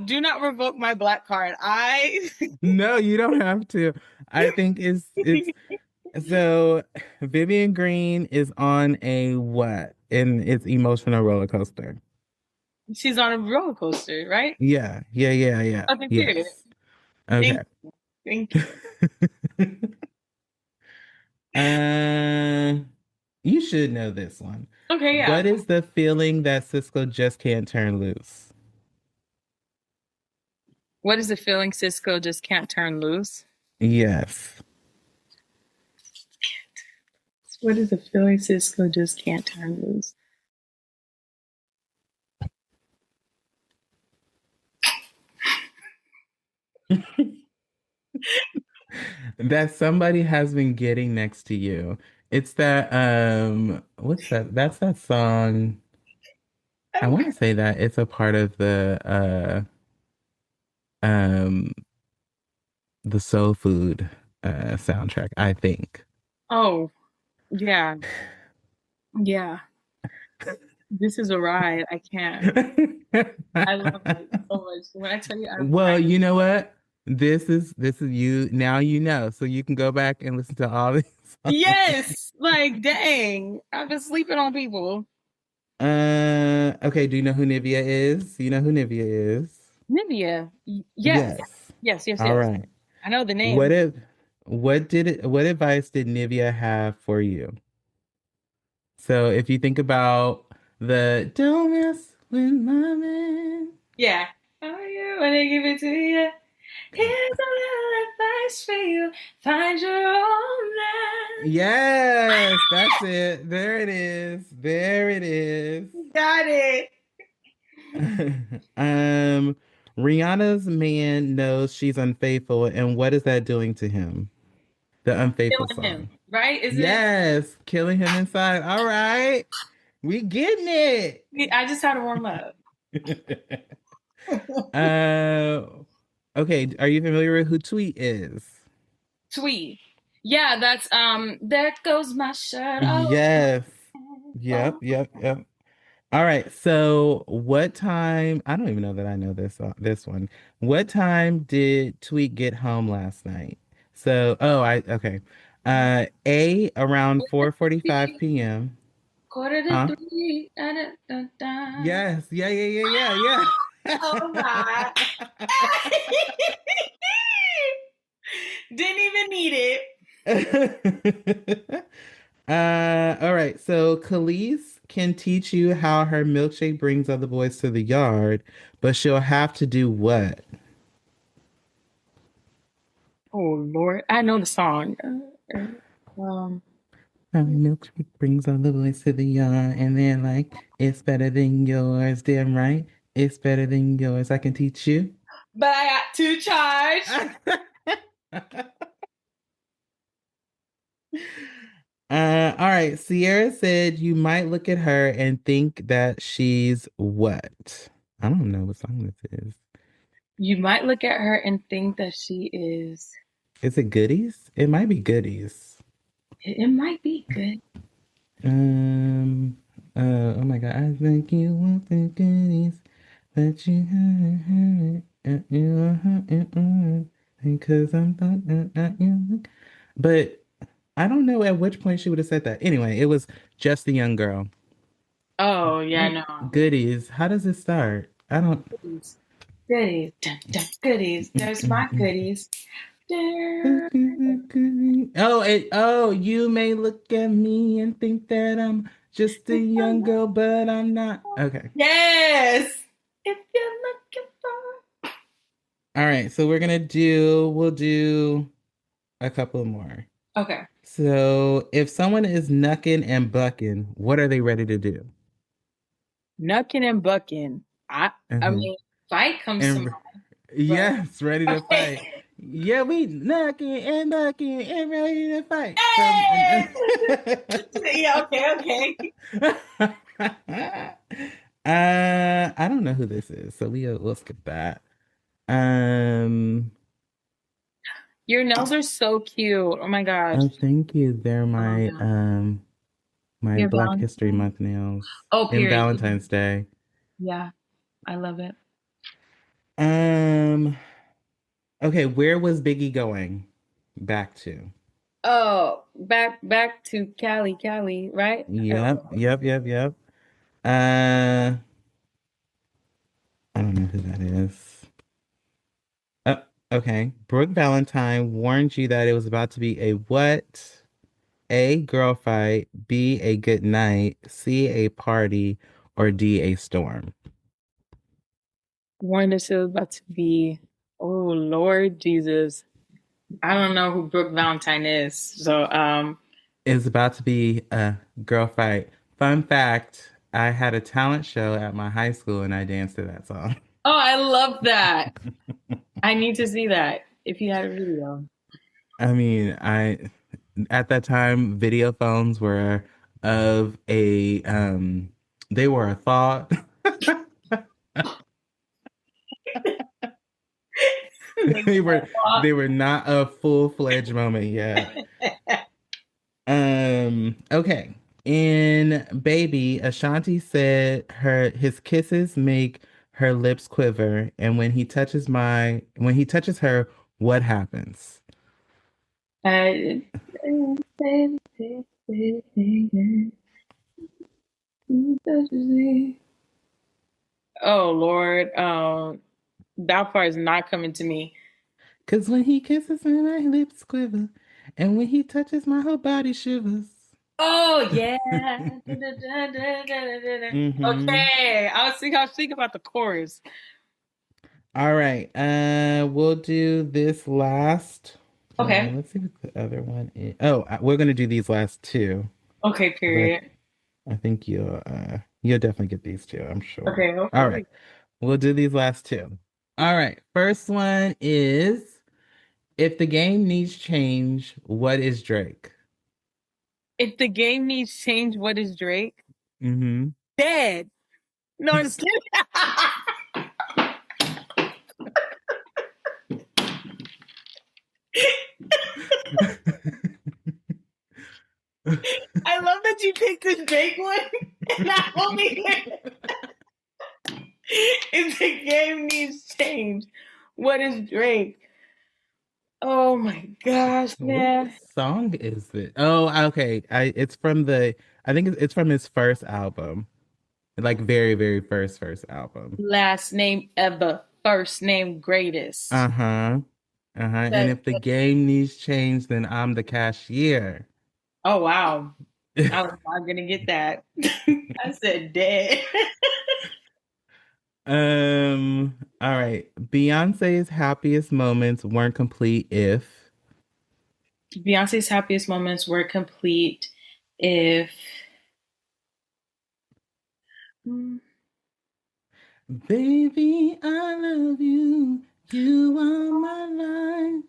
Do not revoke my black card. I No, you don't have to. I think it's so Vivian Green is on a what? And it's emotional roller coaster. she's on a roller coaster, right? Yeah, yeah, yeah, yeah. Okay, period. Yes. Okay. Thank thank you. uh you should know this one. Okay, yeah. What is the feeling that Cisco just can't turn loose? What is the feeling Cisco just can't turn loose? Yes. What is the feeling Cisco just can't turn loose? That somebody has been getting next to you. It's that what's that? That's that song. I want to say that it's a part of um the Soul Food soundtrack, I think. Oh, yeah. Yeah. This is a ride. I can't. I love it so much. When I tell you Well, you know what? This is you now you know, so you can go back and listen to all these songs. yes, like dang. I've been sleeping on people. Okay, do you know who Nivea is? You know who Nivea is? Nivea. Yes. Yes. Yes, yes, All yes. right. I know the What name. if what advice did Nivea have for you? So if you think about the don't mess with my man. Yeah. Oh, yeah, when they give it to you. Here's a little advice for you. Find your own man. Yes, that's it. There it is. There it is. Got it. Rihanna's man knows she's unfaithful, and what is that doing to him? The Unfaithful Killing song. him, right? Isn't it? Yes, killing him inside. All right. We getting it. I just had to warm up. uh okay, are you familiar with who Tweet is? Tweet. Yeah, that's there goes my shirt. Oh, Yes. Yep. All right. So, what time? I don't even know that I know this one. What time did Tweet get home last night? So, I okay. A around 4:45 p.m. quarter to Huh? three. Da, da, da, da. Yes. Yeah. Oh my. Didn't even need it. All right. So Khalees can teach you how her milkshake brings other boys to the yard, but she'll have to do what? Oh Lord, I know the song. How milkshake brings other boys to the yard, and then like it's better than yours. Damn right, it's better than yours. I can teach you. But I got to charge. All right. Sierra said you might look at her and think that she's what? I don't know what song this is. You might look at her and think that she is. Is it Goodies? It might be Goodies. It might be good. Oh my God. I think you want the goodies, but you haven't had it. Because I'm not you. But I don't know at which point she would have said that. Anyway, it was Just a Young Girl. Oh yeah, no. Goodies. How does it start? I don't. Goodies. Dun, dun, goodies. There's my goodies. Oh, you may look at me and think that I'm just a young girl, but I'm not. Okay. Yes. If you're looking for. All right. So we'll do a couple more. Okay. So if someone is knucking and bucking, what are they ready to do? Knucking and bucking. I mean, fight comes to mind. Yes, ready to fight. Yeah, we knucking and bucking and ready to fight. Hey! Yeah, okay. I don't know who this is, so we'll skip that. Your nails are so cute. Oh my gosh. Oh, thank you. They're my my Your Black Valentine's History Month nails. Oh, period. And Valentine's Day. Yeah, I love it. Okay, where was Biggie going back to? Oh, back to Cali, right? Yep. I don't know who that is. Okay. Brooke Valentine warned you that it was about to be a what? A, girl fight. B, a good night. C, a party. Or D, a storm. Warned us it was about to be, oh Lord Jesus. I don't know who Brooke Valentine is. So it's about to be a girl fight. Fun fact, I had a talent show at my high school and I danced to that song. Oh, I love that. I need to see that if you had a video. I mean, at that time video phones were of a they were a thought. they were not a full-fledged moment yet. Okay. In Baby, Ashanti said his kisses make her lips quiver, and when he touches her, what happens? Oh Lord, that part is not coming to me. 'Cause when he kisses me, my lips quiver, and when he touches my whole body shivers. Oh yeah. Mm-hmm. Okay, I was thinking about the chorus. All right. We'll do this last. Okay. Let's see what the other one is. Oh, we're gonna do these last two. Okay, 'Cause period. I think you'll definitely get these two, I'm sure. Okay, All right. hopefully. We'll do these last two. All right. First one is if the game needs change, what is Drake? If the game needs change, what is Drake? Mm-hmm. Dead. No, I'm just kidding. I love that you picked the Drake one. And I only if the game needs change, what is Drake? Oh my gosh, What man. song is it? Oh, okay. It's from I think it's from his first album. Like very, very first album. Last name ever, first name greatest. Uh-huh. Uh-huh. And That, if the game needs change, then I'm the cashier. oh wow. I was not gonna get that. I said dead. All right. Beyonce's happiest moments weren't complete if Beyonce's happiest moments were complete if mm, baby, I love you. You are my life.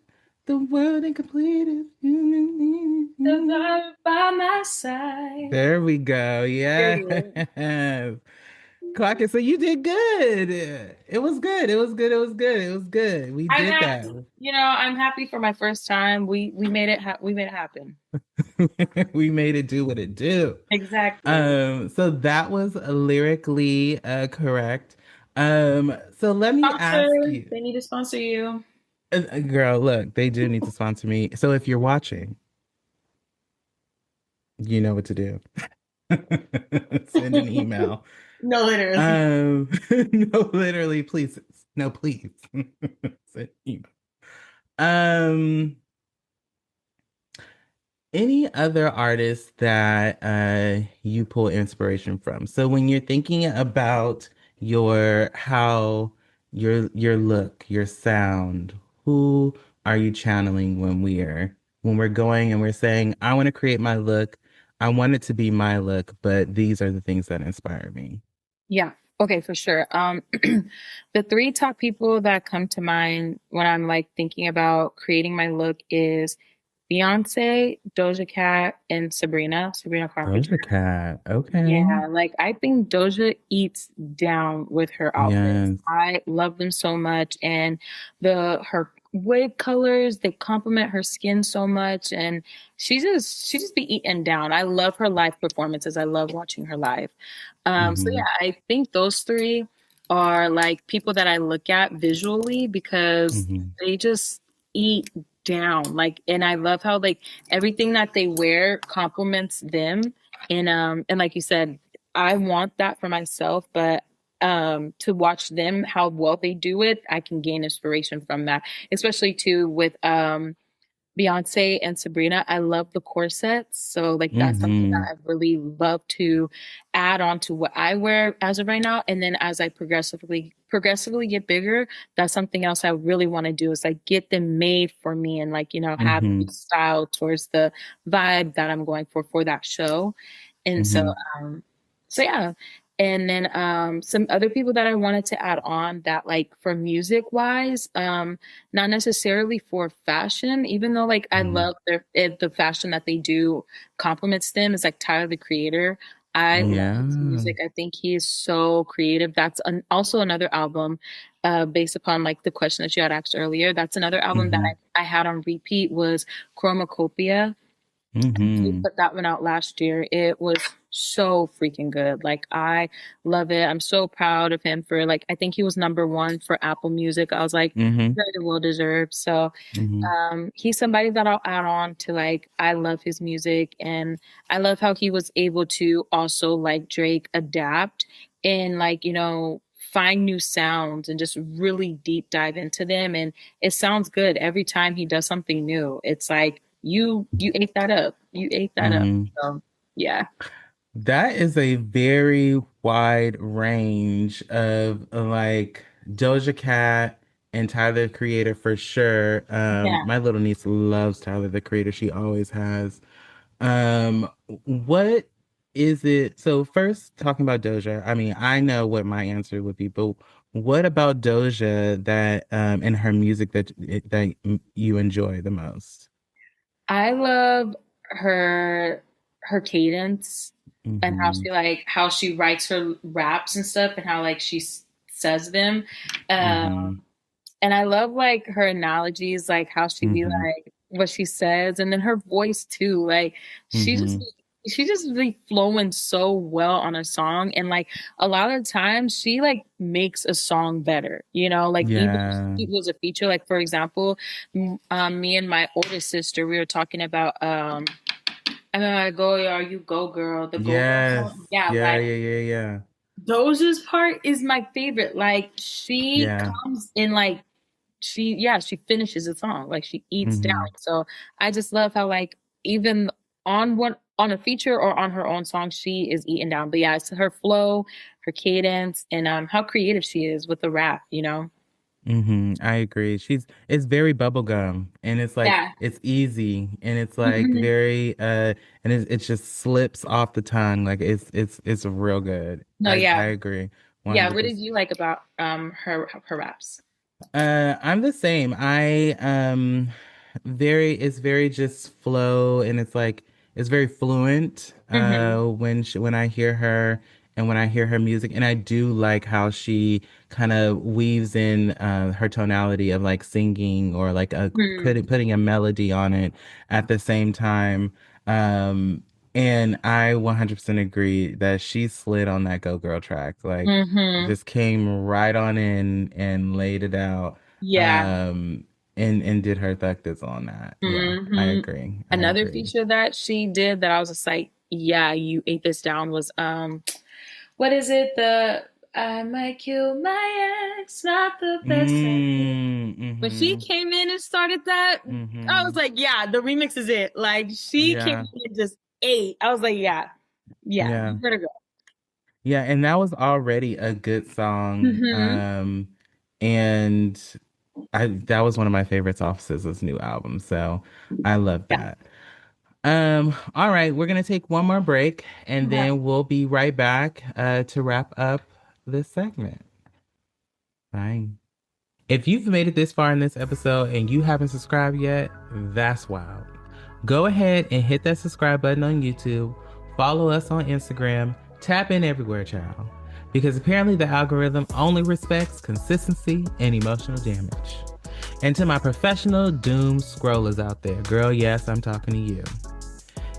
The world ain't complete if the you. vibe by my side. There we go. Period. Yes. Clock it. So you did good. It was good. It was good. It was good. It was good. We I'm did happy. that. I'm happy for my first time. We made it. We made it happen. We made it do what it do. Exactly. So that was lyrically correct. So let me ask Sponsor. you, They need to sponsor you. girl, look, they do need to sponsor me. So if you're watching, you know what to do. Send an email. No, literally. No, literally, please. No, please. Send email. Um, any other artists that you pull inspiration from? So when you're thinking about how your look, your sound, who are you channeling when we're going and we're saying, I want to create my look. I want it to be my look, but these are the things that inspire me. Yeah. Okay, for sure. The three top people that come to mind when I'm like thinking about creating my look is Beyonce, Doja Cat, and Sabrina Carpenter. Doja Cat. Okay. Yeah, like I think Doja eats down with her outfits. Yes. I love them so much, and her wig colors, they complement her skin so much, and she just be eaten down. I love her live performances. I love watching her live. So yeah, Hmm. I think those three are like people that I look at visually because Hmm. they just eat down. Like, and I love how like everything that they wear complements them. And like you said, I want that for myself, but to watch them how well they do it, I can gain inspiration from that. Especially too with Beyonce and Sabrina, I love the corsets. So like that's something that Hmm. I really love to add on to what I wear as of right now. And then as I progressively get bigger, that's something else I really want to do is like get them made for me and like, have Hmm. the style towards the vibe that I'm going for that show. And Hmm. um so yeah. And then some other people that I wanted to add on that like for music wise, not necessarily for fashion, even though like I Hmm. love the fashion that they do complements them is like Tyler the Creator. I love his Yeah. music. I think he is so creative. That's also another album based upon like the question that you had asked earlier. That's another album that Hmm. I had on repeat was Chromacopia. He Hmm. put that one out last year. It was so freaking good. Like I love it. I'm so proud of him for like I think he was number one for Apple Music. I was like Hmm. very well deserved. So Hmm. he's somebody that I'll add on to like I love his music and I love how he was able to also like Drake adapt and like, find new sounds and just really deep dive into them and it sounds good every time he does something new. It's like you ate that up. You ate that up. Hmm. So yeah. That is a very wide range of like Doja Cat and Tyler, the Creator for sure. Yeah. My little niece loves Tyler, the Creator. She always has. What is it? So first, talking about Doja, I mean, I know what my answer would be, but what about Doja that in her music that you enjoy the most? I love her cadence and Mm-hmm. how she writes her raps and stuff and how like says them. Um Mm-hmm. and I love like her analogies, like how she be Mm-hmm. like what she says, and then her voice too. Like she just Mm-hmm. she just be flowing so well on a song, and like a lot of times she like makes a song better. You know, like even if Yeah. it was a feature, like for example, me and my oldest sister, we were talking about I'm gonna go, or you go, girl, the go girl Yes. song. Yeah, Yeah, like yeah, yeah, yeah. Doja's part is my favorite. Like she Yeah. comes in like she finishes the song like she eats down. Mm-hmm. So I just love how like even on a feature or on her own song she is eaten down. But yeah, it's her flow, her cadence, and how creative she is with the rap, you know. I agree. It's very bubblegum and it's like Yeah. it's easy and it's like Hmm. very and it just slips off the tongue. Like it's real good. No, I yeah. agree Yeah, what did 100%. you like about her raps? I'm the same. I very it's very just flow and it's like it's very fluent Hmm. when I hear her and when I hear her music, and I do like how she kind of weaves in her tonality of like singing or like putting a melody on it at the same time. Um and I 100% agree that she slid on that Go Girl track. Like Hmm. just came right on in and laid it out. Yeah. Um, and did her thugdis on that. Yeah, I Hmm. agree. I Another agree. feature that she did that I was just like, yeah, you ate this down was what is it? The I might kill my ex, not the best I did. When she Mm-hmm. came in and started that, I was Mm-hmm. like, yeah, the remix is it. Like she came Yeah. in and just ate. I was like, yeah, yeah, Yeah. you better go. Yeah, and that was already a good song. Hmm. And I that was one of my favorites off SZA's new album. So I love Yeah. that. All right, we're gonna take one more break and Okay. then we'll be right back to wrap up this segment. Bye. If you've made it this far in this episode and you haven't subscribed yet, that's wild. Go ahead and hit that subscribe button on YouTube, follow us on Instagram, tap in everywhere, child. Because apparently the algorithm only respects consistency and emotional damage. And to my professional doom scrollers out there, girl, yes, I'm talking to you.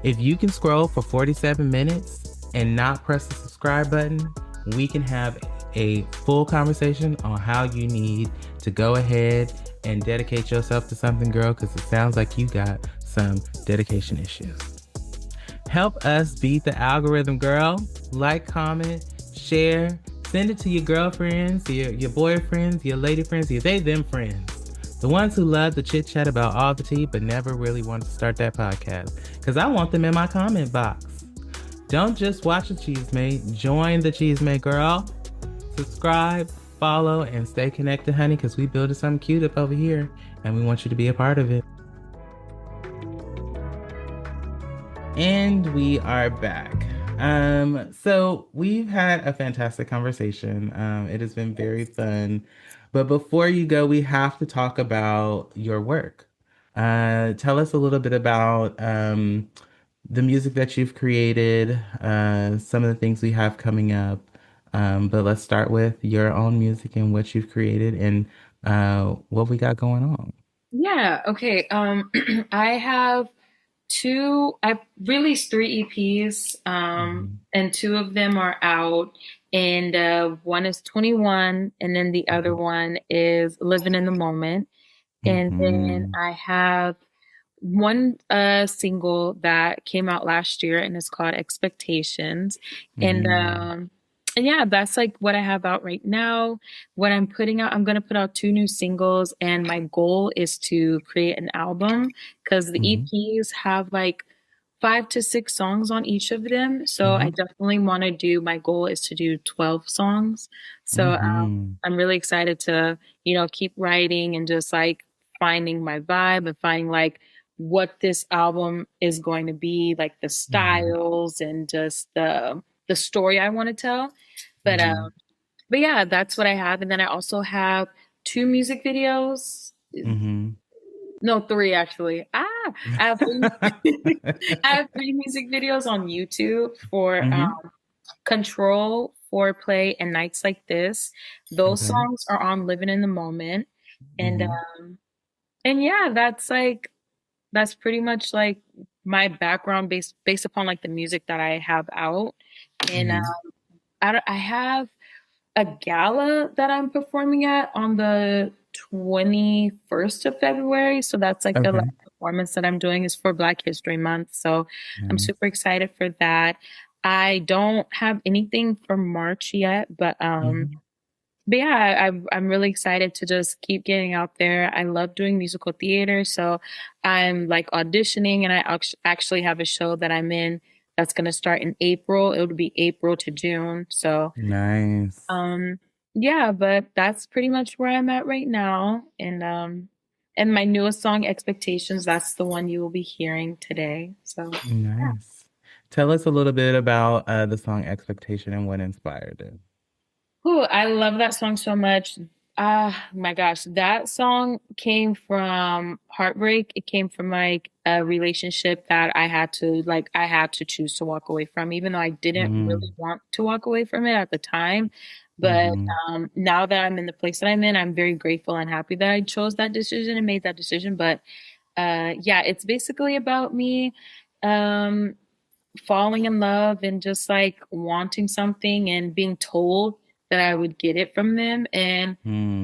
If you can scroll for 47 minutes and not press the subscribe button, we can have a full conversation on how you need to go ahead and dedicate yourself to something, girl, because it sounds like you got some dedication issues. Help us beat the algorithm, girl. Like, comment, share, send it to your girlfriends, your boyfriends, your lady friends, your they, them friends. The ones who love to chit chat about all the tea but never really want to start that podcast. Because I want them in my comment box. Don't just watch the Cheesemate, join the Cheesemate, girl. Subscribe, follow, and stay connected, honey, because we building something cute up over here and we want you to be a part of it. And we are back. So we've had a fantastic conversation. It has been very fun. But before you go, we have to talk about your work. Tell us a little bit about the music that you've created, some of the things we have coming up. But let's start with your own music and what you've created and what we got going on. Yeah. Okay. I have I've released three EPs, Mhm. and two of them are out. And one is 21, and then the other Mhm. one is Living in the Moment. And then Mhm. I have one single that came out last year, and it's called Expectations. And Mhm. and yeah, that's like what I have out right now. What I'm putting out, I'm gonna put out two new singles, and my goal is to create an album because the Mhm. EPs have like 5 to 6 songs on each of them. So I Mm-hmm. definitely want to do, my goal is to do 12 songs. So Mm-hmm. I'm really excited to, keep writing and just like finding my vibe and finding like what this album is going to be, like the Mm-hmm. styles and just the story I want to tell. But Mm-hmm. yeah, that's what I have. And then I also have 2 music videos. Mm-hmm. No, 3 actually. I have 3, I have 3 music videos on YouTube for Mm-hmm. Control, Foreplay, and Nights Like This. Those Okay. songs are on Living in the Moment. And Mm-hmm. yeah, that's pretty much like my background based upon like the music that I have out. And Mm-hmm. I have a gala that I'm performing at on the 21st of February. So that's like the last Okay. performance that I'm doing is for Black History Month. So I'm Nice. super excited for that. I don't have anything for March yet, Mm-hmm. but yeah, I'm really excited to just keep getting out there. I love doing musical theater, so I'm like auditioning, and I actually have a show that I'm in that's gonna start in April. It'll be April to June. So, Nice. um, yeah, but that's pretty much where I'm at right now. And my newest song, Expectations, that's the one you will be hearing today. So, yeah. Nice. Tell us a little bit about the song Expectation and what inspired it. Ooh, I love that song so much. Ah, my gosh, that song came from heartbreak. It came from like a relationship that I had to choose to walk away from, even though I didn't really Mm-hmm. want to walk away from it at the time. But Mm-hmm. now that I'm in the place that I'm in, I'm very grateful and happy that I chose that decision and made that decision. But yeah, it's basically about me um, falling in love and just like wanting something and being told that I would get it from them, and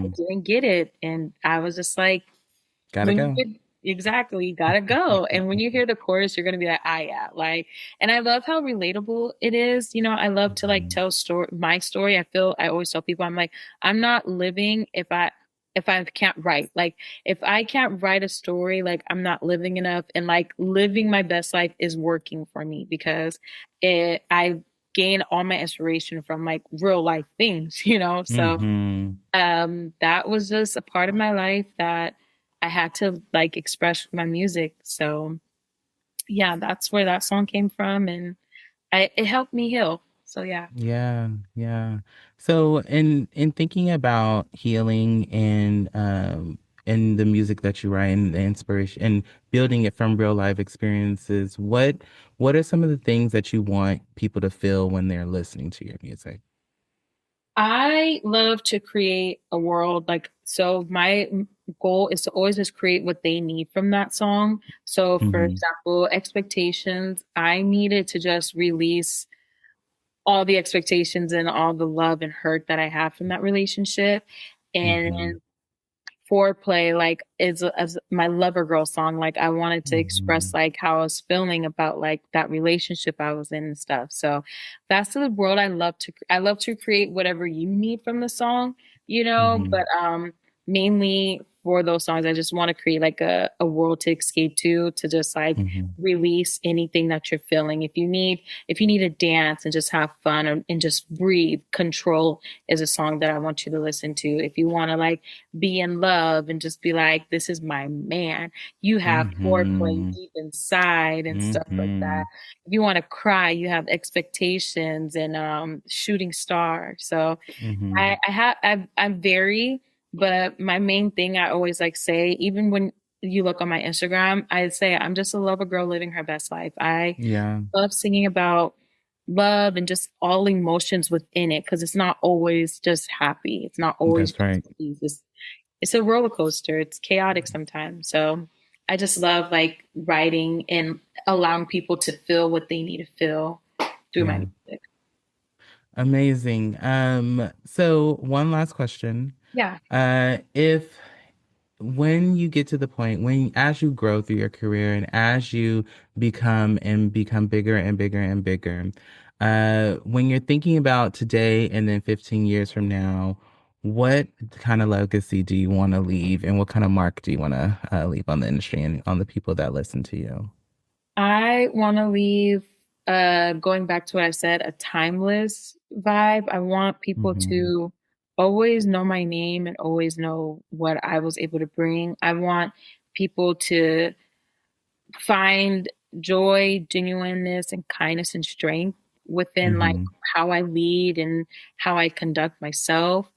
I Mm. didn't get it. And I was just like, Gotta when you go. get exactly, you gotta go. And when you hear the chorus, you're gonna be like, ah, yeah, like. And I love how relatable it is. I love to like Mm-hmm. tell my story. I always tell people, I'm like, I'm not living if I can't write. Like, if I can't write a story, like I'm not living enough. And like living my best life is working for me because I gain all my inspiration from like real life things. So Mm-hmm. that was just a part of my life that I had to like express with my music. So yeah, that's where that song came from, and it helped me heal. So yeah. Yeah, yeah. So in thinking about healing and the music that you write and the inspiration and building it from real life experiences, what are some of the things that you want people to feel when they're listening to your music? I love to create a world like, so my goal is to always just create what they need from that song. So for Mm-hmm. example, expectations, I needed to just release all the expectations and all the love and hurt that I have from that relationship. Mm-hmm. And foreplay like is as my lover girl song, like I wanted to Mm-hmm. express like how I was feeling about like that relationship I was in and stuff. So that's the world I love to create whatever you need from the song, Mm-hmm. but mainly for those songs I just want to create like a world to escape to just like Mm-hmm. release anything that you're feeling. If you need to dance and just have fun, and just breathe, Control is a song that I want you to listen to. If you want to like be in love and just be like, this is my man, you have Foreplay, Mm-hmm. Deep Inside, and stuff like Mm-hmm. that. If you want to cry, you have Expectations and Shooting Star. So Mm-hmm. I'm very, but my main thing I always like say, even when you look on my Instagram, I say I'm just a lover girl living her best life. I Yeah, love singing about love and just all emotions within it, because it's not always just happy. It's not always that's just right. ease. It's a roller coaster. It's chaotic sometimes. So I just love like writing and allowing people to feel what they need to feel through my Yeah. music. So one last question. Yeah. If when you get to the point when as you grow through your career and as you become bigger and bigger and bigger, when you're thinking about today and then 15 years from now, what kind of legacy do you want to leave and what kind of mark do you want to leave on the industry and on the people that listen to you? I want to leave, going back to what I said, a timeless vibe. I want people Mm-hmm. to always know my name and always know what I was able to bring. I want people to find joy, genuineness, and kindness and strength within like Mm-hmm. how I lead and how I conduct myself.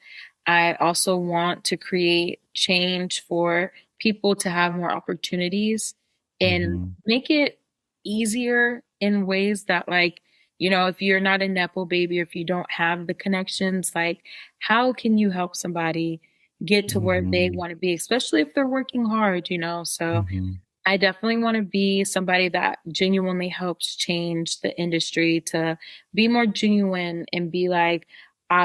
I also want to create change for people to have more opportunities and Mm-hmm. make it easier in ways that, like, if you're not a Nepo baby, or if you don't have the connections, like, how can you help somebody get to where they Mm-hmm. want to be, especially if they're working hard? So Mm-hmm. I definitely want to be somebody that genuinely helps change the industry to be more genuine and be like,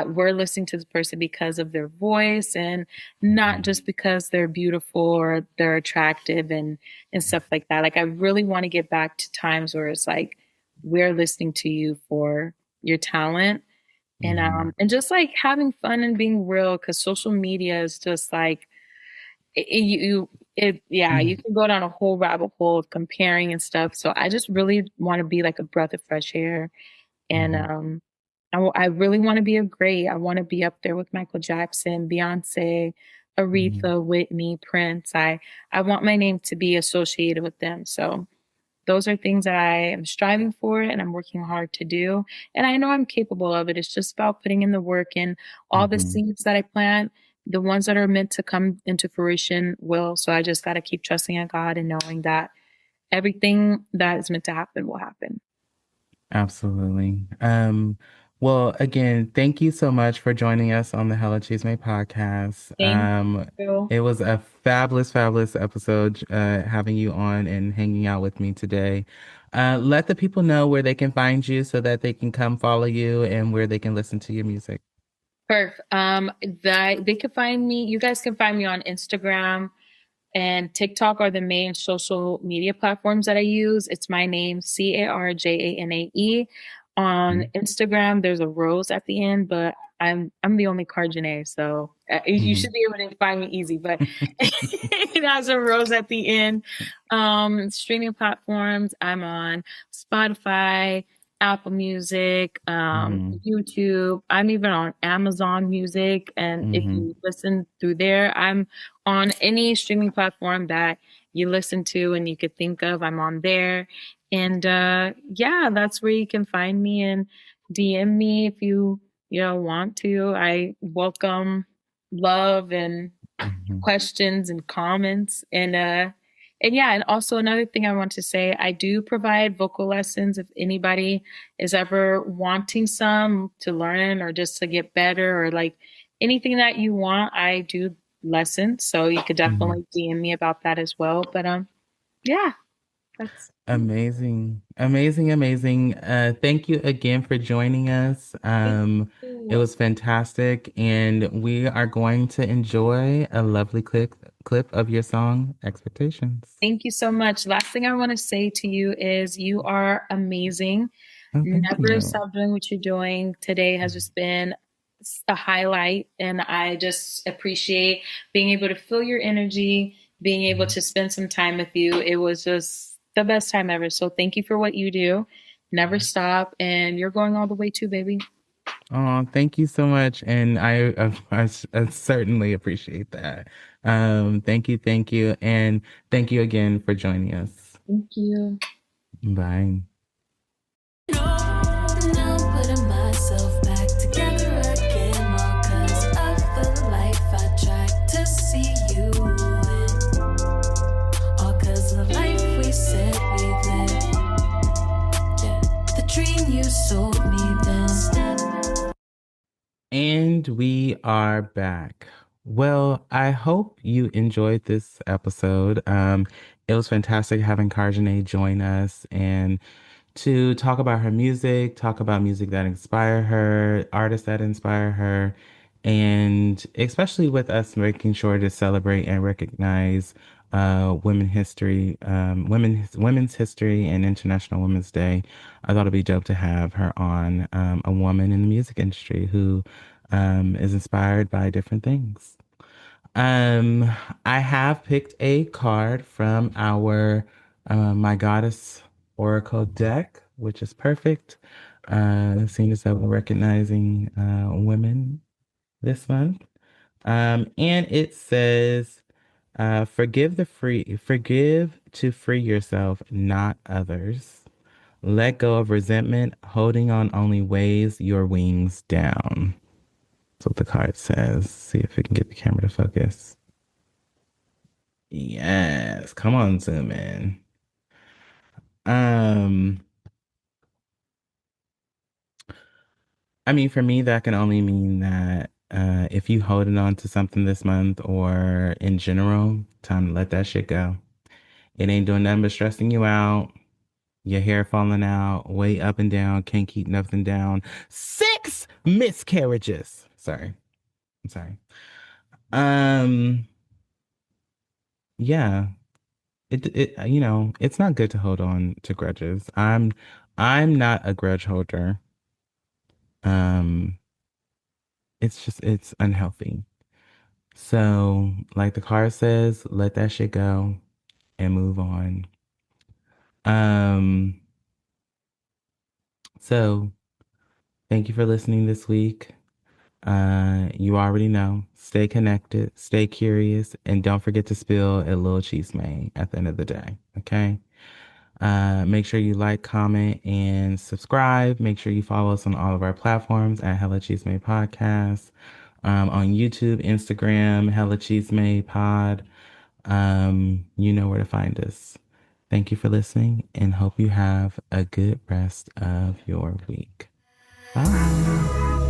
we're listening to this person because of their voice and not Mm-hmm. just because they're beautiful or they're attractive and stuff like that. Like, I really want to get back to times where it's like, we're listening to you for your talent and Mm-hmm. just like having fun and being real, because social media is just like, yeah, you can go down a whole rabbit hole of comparing and stuff. So I just really want to be like a breath of fresh air. And Mm-hmm. I really want to be a great. I want to be up there with Michael Jackson, Beyonce, Mm-hmm. Aretha, Whitney, Prince. I want my name to be associated with them. So those are things that I am striving for and I'm working hard to do. And I know I'm capable of it. It's just about putting in the work, and all the Mm-hmm. seeds that I plant, the ones that are meant to come into fruition will. So I just got to keep trusting in God and knowing that everything that is meant to happen will happen. Absolutely. Well, again, thank you so much for joining us on the Hella Chisme Podcast. Thank you. It was a fabulous, fabulous episode, having you on and hanging out with me today. Let the people know where they can find you so that they can come follow you and where they can listen to your music. Perfect. They can find me. You guys can find me on Instagram and TikTok are the main social media platforms that I use. It's my name, Carjanae. On Instagram, there's a rose at the end, but I'm the only Carjanae, so you Mm-hmm. should be able to find me easy. But it has a rose at the end. Streaming platforms, I'm on Spotify, Apple Music, Mm-hmm. YouTube. I'm even on Amazon Music, and if Mm-hmm. you listen through there, I'm on any streaming platform that you listen to and you could think of. I'm on there. And yeah, that's where you can find me, and DM me if you want to. I welcome love and Mm-hmm. questions and comments. And yeah, and also another thing I want to say, I do provide vocal lessons if anybody is ever wanting some to learn or just to get better, or like anything that you want, I do lessons. So you could Mm-hmm. definitely DM me about that as well. But yeah, that's Amazing, amazing, amazing. Thank you again for joining us. thank It you. was fantastic, and we are going to enjoy a lovely clip of your song, Expectations. Thank you so much. Last thing I want to say to you is you are amazing. Oh, thank Never you. stop doing what you're doing. Today has just been a highlight, and I just appreciate being able to feel your energy, being able to spend some time with you. It was just the best time ever. So thank you for what you do. Never stop, and you're going all the way too, baby. Oh, thank you so much, and I certainly appreciate that. Thank you, and thank you again for joining us. Thank you. Bye. Now I'm putting myself back together again, all 'cause of the life I tried to see you in, all 'cause of the life we said we'd live. Yeah, the dream you sold me then. And we are back. Well, I hope you enjoyed this episode. It was fantastic having Carjanae join us and to talk about her music, talk about music that inspire her, artists that inspire her, and especially with us making sure to celebrate and recognize women's history and International Women's Day. I thought it'd be dope to have her on, a woman in the music industry who is inspired by different things. Um, I have picked a card from our My Goddess Oracle deck, which is perfect. Seeing as that we're recognizing women this month. And it says, forgive to free yourself, not others. Let go of resentment. Holding on only weighs your wings down. That's what the card says. See if we can get the camera to focus. Yes, come on, zoom in. I mean, for me, that can only mean that if you holding on to something this month or in general, time to let that shit go. It ain't doing nothing but stressing you out. Your hair falling out, way up and down, can't keep nothing down. 6 miscarriages. Sorry. I'm sorry. Yeah. It's not good to hold on to grudges. I'm not a grudge holder. Um, it's unhealthy. So, like the card says, let that shit go and move on. Um, so thank you for listening this week. You already know, stay connected, stay curious, and don't forget to spill a little chisme at the end of the day. Okay. Make sure you like, comment, and subscribe. Make sure you follow us on all of our platforms at Hella Chisme Podcast. On YouTube, Instagram, Hella Chisme Pod. You know where to find us. Thank you for listening and hope you have a good rest of your week. Bye.